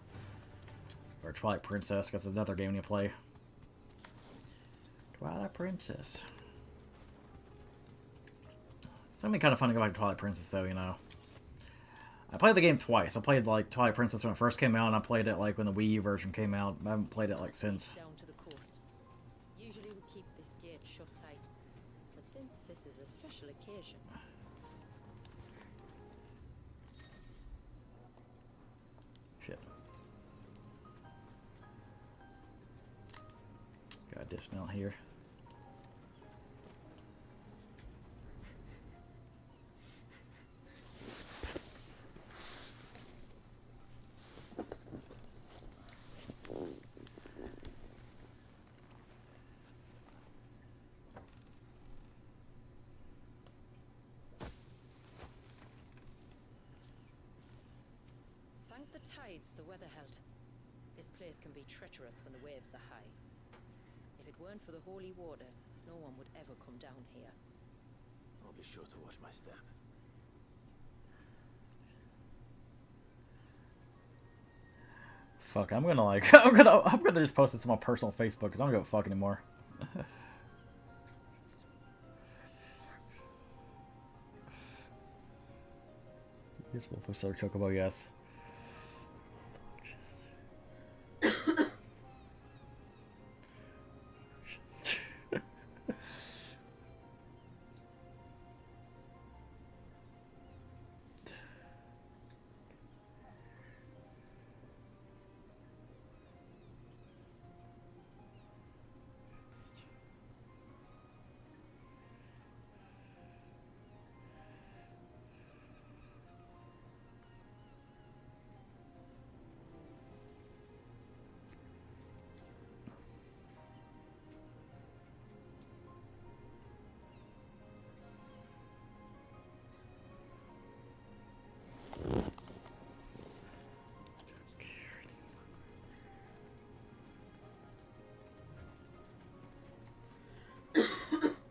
or Twilight Princess. That's another game to play. Twilight Princess. It's something kind of fun to go back to Twilight Princess, though. You know, I played the game twice. I played like Twilight Princess when it first came out, and I played it like when the Wii U version came out. I haven't played it like since. Down to the coast. Usually we keep this gate shut tight, but since this is a special occasion, Shit. Got a dismount here. thank the tides the weather held. This place can be treacherous when the waves are high. If it weren't for the holy water, no one would ever come down here. I'll be sure to watch my step. Fuck, I'm gonna like, I'm gonna just post it to my personal Facebook because I don't give a fuck anymore. Useful for Sir Chocobo, yes.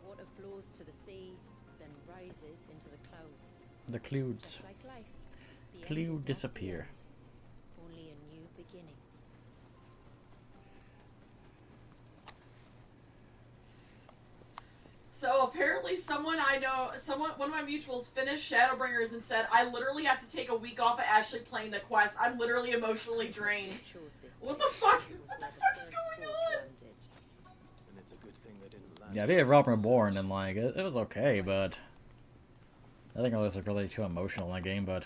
Water flows to the sea, then rises into the clouds. The clouds. Just like life, the end Cloud is not the disappear. end, only a new beginning. So apparently someone I know, one of my mutuals finished Shadowbringers and said, I literally have to take a week off of actually playing the quest. I'm literally emotionally drained. What the fuck? What the fuck is going on? And it's a good thing they didn't land. Yeah, I did Realm Reborn and like it was okay, but I think I was like really too emotional in that game. But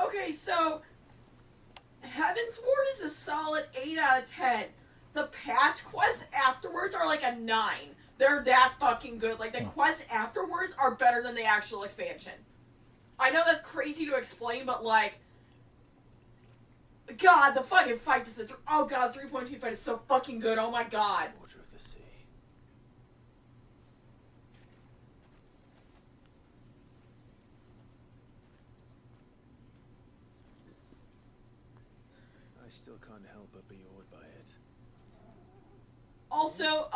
Okay, so Heaven's Ward is a solid 8 out of 10. The patch quests afterwards are like a 9. They're that fucking good. Like, the quests afterwards are better than the actual expansion. I know that's crazy to explain, but, like... God, the fucking fight this is... Oh, God, 3.2 fight is so fucking good. Oh, my God. Water of the sea. I still can't help but be awed by it. Also,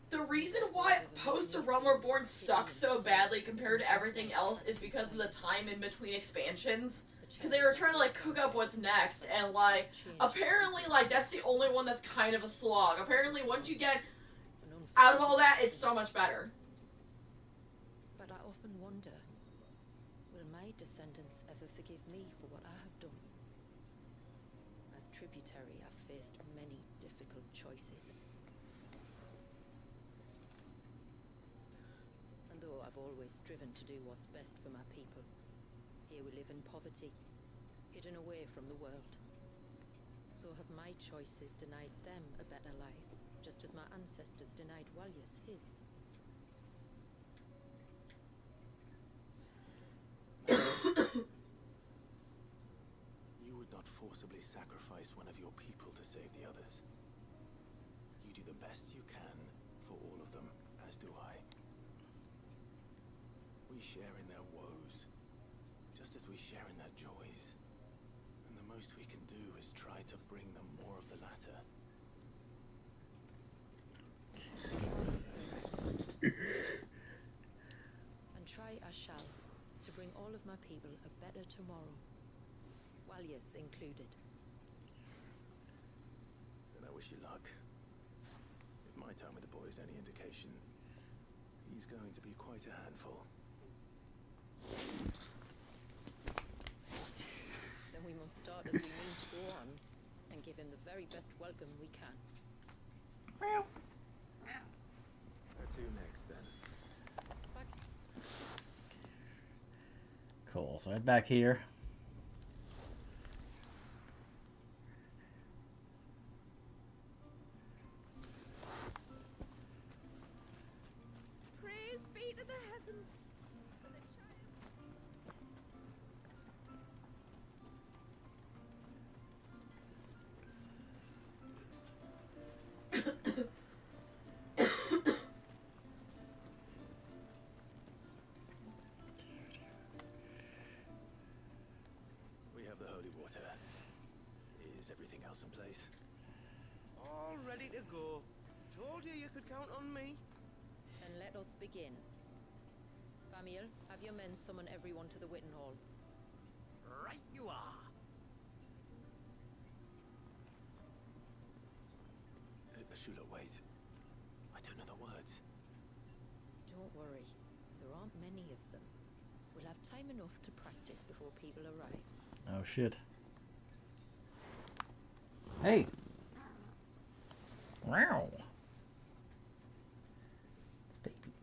the reason why Post to Realm Reborn stuck so badly compared to everything else is because of the time in between expansions. Because they were trying to, like, cook up what's next, and, like, apparently, like, that's the only one that's kind of a slog. Apparently, once you get out of all that, it's so much better. But I often wonder, will my descendants ever forgive me for what I have done? As tributary, I've faced many difficult choices. And though I've always striven to do what's best for my people, here we live in poverty, hidden away from the world. So have my choices denied them a better life, just as my ancestors denied Walyus his. You would not forcibly sacrifice one of your people to save the others. You do the best you can for all of them, as do I. We share in their woes, just as we share in their joys. And the most we can do is try to bring them more of the latter. And try I shall, to bring all of my people a better tomorrow, Walyus included. Then I wish you luck. If my time with the boy is any indication, he's going to be quite a handful. must start as we mean to go on, and give him the very best welcome we can. Where to next, then? Back. Cool. So head back here. Praise be to the heavens. For the We have the holy water. Is everything else in place? All ready to go. Told you could count on me. Then let us begin. Famiel, have your men summon everyone to the Witten Hall. Right you are. Shula, wait. I don't know the words. Don't worry, there aren't many of them. We'll have time enough to practice before people arrive. Oh shit. Hey. Wow. It's baby.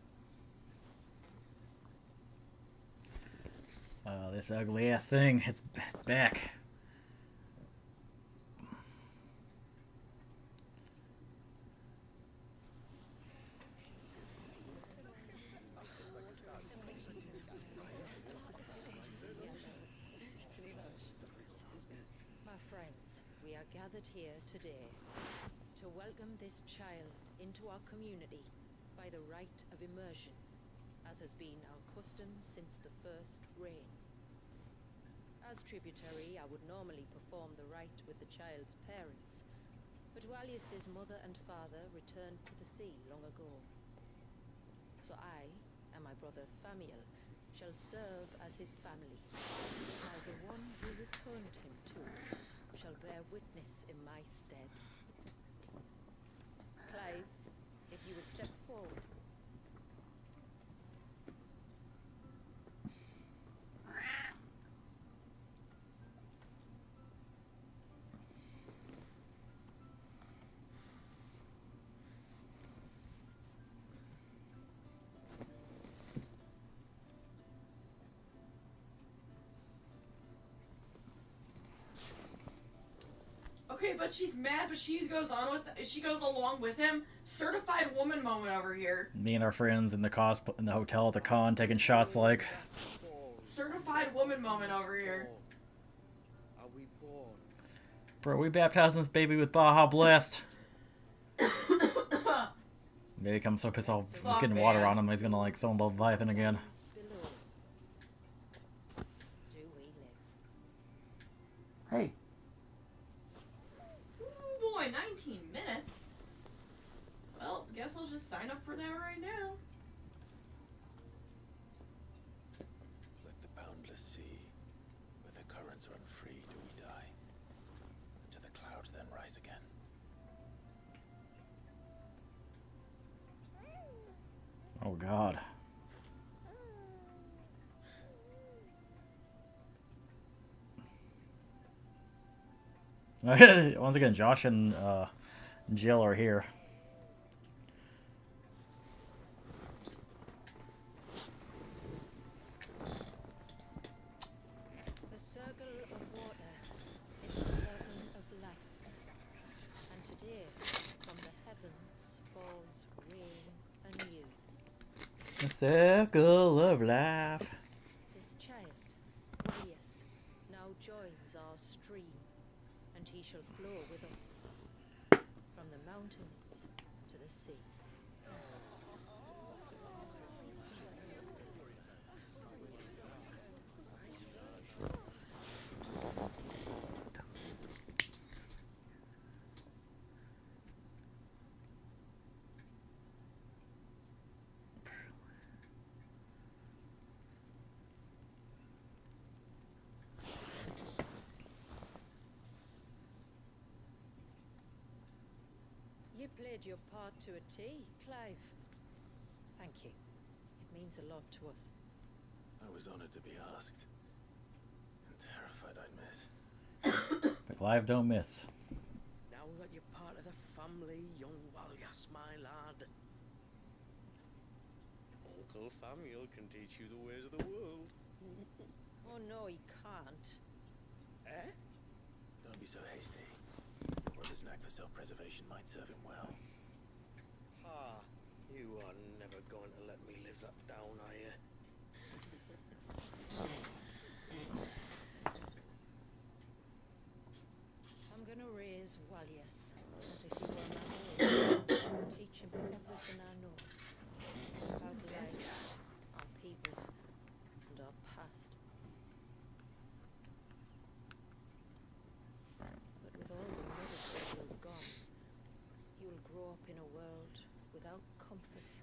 This ugly ass thing. It's back. My friends, we are gathered here today to welcome this child into our community by the rite of immersion, as has been our custom since the first reign. As tributary, I would normally perform the rite with the child's parents, but Walius's mother and father returned to the sea long ago. So I, and my brother Famiel, shall serve as his family, while the one who returned him to us shall bear witness in my stead. Clive, if you would step forward. Okay, but she's mad, but she goes along with him. Certified woman moment over here. Me and our friends in the hotel at the con taking shots like. Certified woman moment over here. Are we born? Bro, we baptizing this baby with Baja Blast. Maybe come so pissed off with Fuck, getting man. water on him, he's gonna like summon Leviathan again. Below. Do we live? Hey. Ooh, boy, 19 minutes. Well, guess I'll just sign up for that right now. Like the boundless sea, where the currents run free, do we die? Until the clouds then rise again. Oh god. Once again, Josh and Jill are here. The circle of water is the circle of life. And today, from the heavens falls rain anew. The circle of life. This child, Walius, now joins our stream, and he shall flow with us from the mountains to the sea. You played your part to a T, Clive. Thank you. It means a lot to us. I was honored to be asked. And terrified I'd miss. Clive don't miss. Now that you're part of the family, young Walyas, my lad. Uncle Samuel can teach you the ways of the world. Oh no, he can't. Eh? Don't be so hasty. Your brother's knack for self-preservation might serve him well. Ah, you are never going to let me live that down, are you? I'm gonna raise Walyas as if he were my own. Teach him everything I know about life, our people, and our past. But with all the mother circles gone, he will grow up in a world without comforts.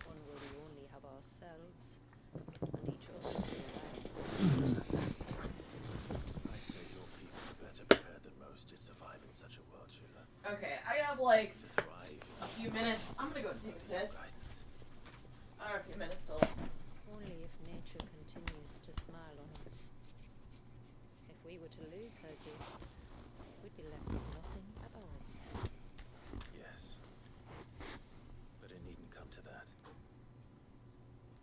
One where we only have ourselves and each other to rely on. I'd say your people are better prepared than most to survive in such a world, Sheila. Okay, I have like To thrive a few minutes. I'm gonna go take a in your piss. guidance. I have a few minutes till. Only if nature continues to smile on us. If we were to lose her gifts, we'd be left with nothing at all. Yes. But it needn't come to that.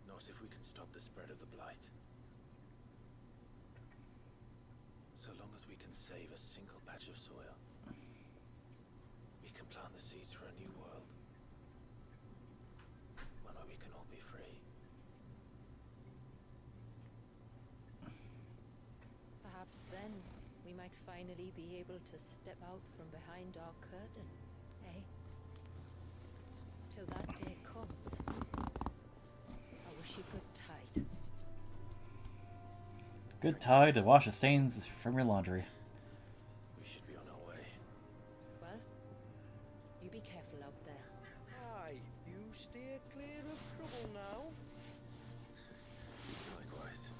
Not if we can stop the spread of the blight. So long as we can save a single patch of soil, we can plant the seeds for a new world. One where we can all be free. Perhaps then we might finally be able to step out from behind our curtain, eh? Till that day comes, I wish you good tide. Good tide to wash the stains from your laundry. We should be on our way. Well, you be careful out there. Aye, you steer clear of trouble now. Likewise.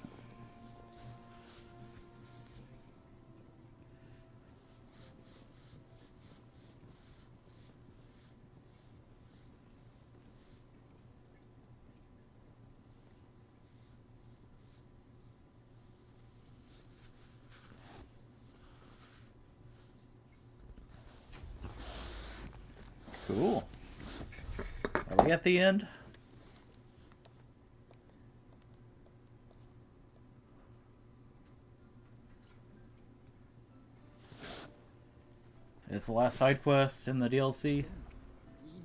Cool. Are we at the end? It's the last side quest in the DLC. We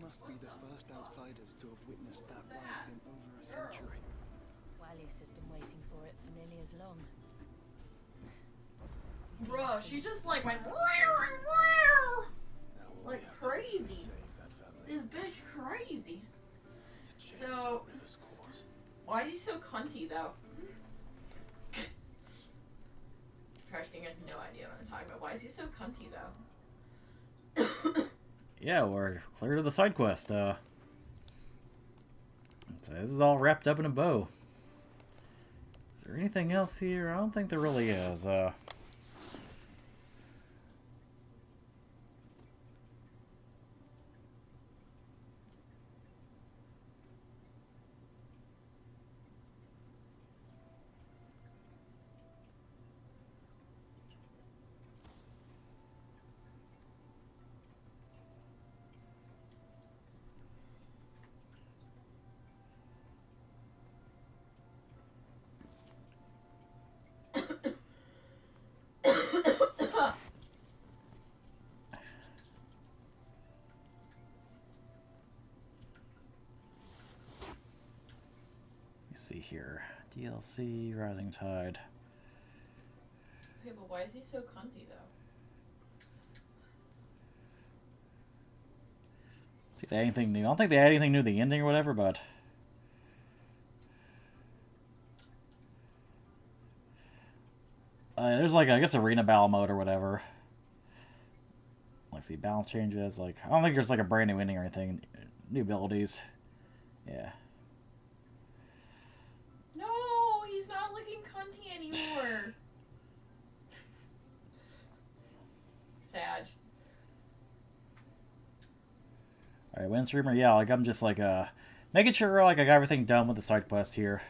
must be the first outsiders to have witnessed that rite in over a century. Walyas has been waiting for it for nearly as long. Bruh, she just like went Now all we like have to do is crazy. save that family. This bitch crazy. To change So- our river's course. Why is he so cunty though? Trash King has no idea what I'm talking about. Why is he so cunty though? Yeah, we're clear to the side quest. So this is all wrapped up in a bow. Is there anything else here? I don't think there really is. Let's see here. DLC, Rising Tide. Okay, but why is he so cunty though? Did they add anything new? I don't think they add anything new to the ending or whatever, but there's like, I guess, arena battle mode or whatever. Like, see, balance changes. Like, I don't think there's like a brand new ending or anything. New abilities. Yeah. No, he's not looking cunty anymore. Sad. Alright, win streamer, yeah, like I'm just like making sure like I got everything done with the side quest here.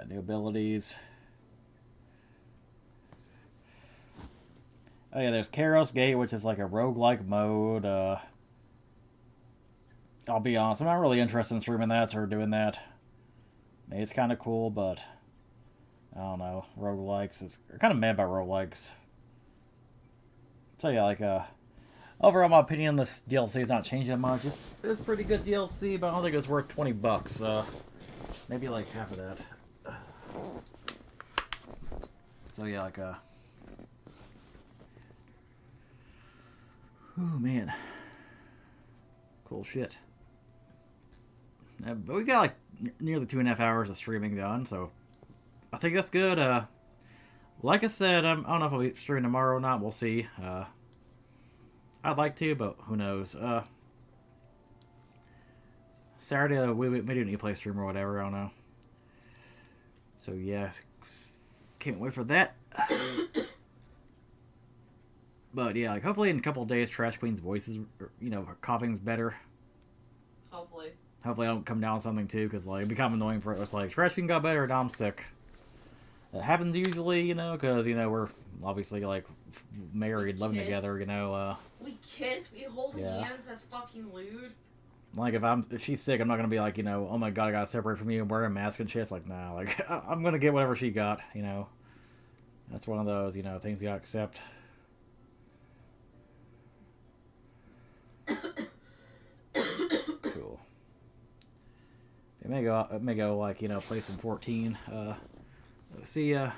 Yeah, new abilities. Oh yeah, there's Karos Gate, which is like a roguelike mode. I'll be honest, I'm not really interested in streaming that or doing that. Maybe it's kind of cool, but I don't know. Roguelikes is kind of mad about roguelikes. So yeah, like overall, my opinion, this DLC is not changing much. It's pretty good DLC, but I don't think it's worth $20. Maybe like half of that. So yeah, like oh man, cool shit. But we got like nearly 2.5 hours of streaming done, so I think that's good. Like I said, I don't know if I'll be streaming tomorrow or not. We'll see. I'd like to, but who knows? Saturday we do need to play stream or whatever. I don't know. So yeah, can't wait for that. But yeah, like hopefully in a couple of days, Trash Queen's voice is, her coughing's better. Hopefully. Hopefully I don't come down with something too, because like it'd become annoying for us. Like Trash Queen got better, and I'm sick. That happens usually, because we're obviously like married, living together. We kiss, we hold Yeah. hands. That's fucking lewd. Like if she's sick, I'm not gonna be like oh my god, I gotta separate from you and wear a mask and shit. It's like nah, like I'm gonna get whatever she got. That's one of those things you gotta accept. Cool. It may go like play some 14. See ya.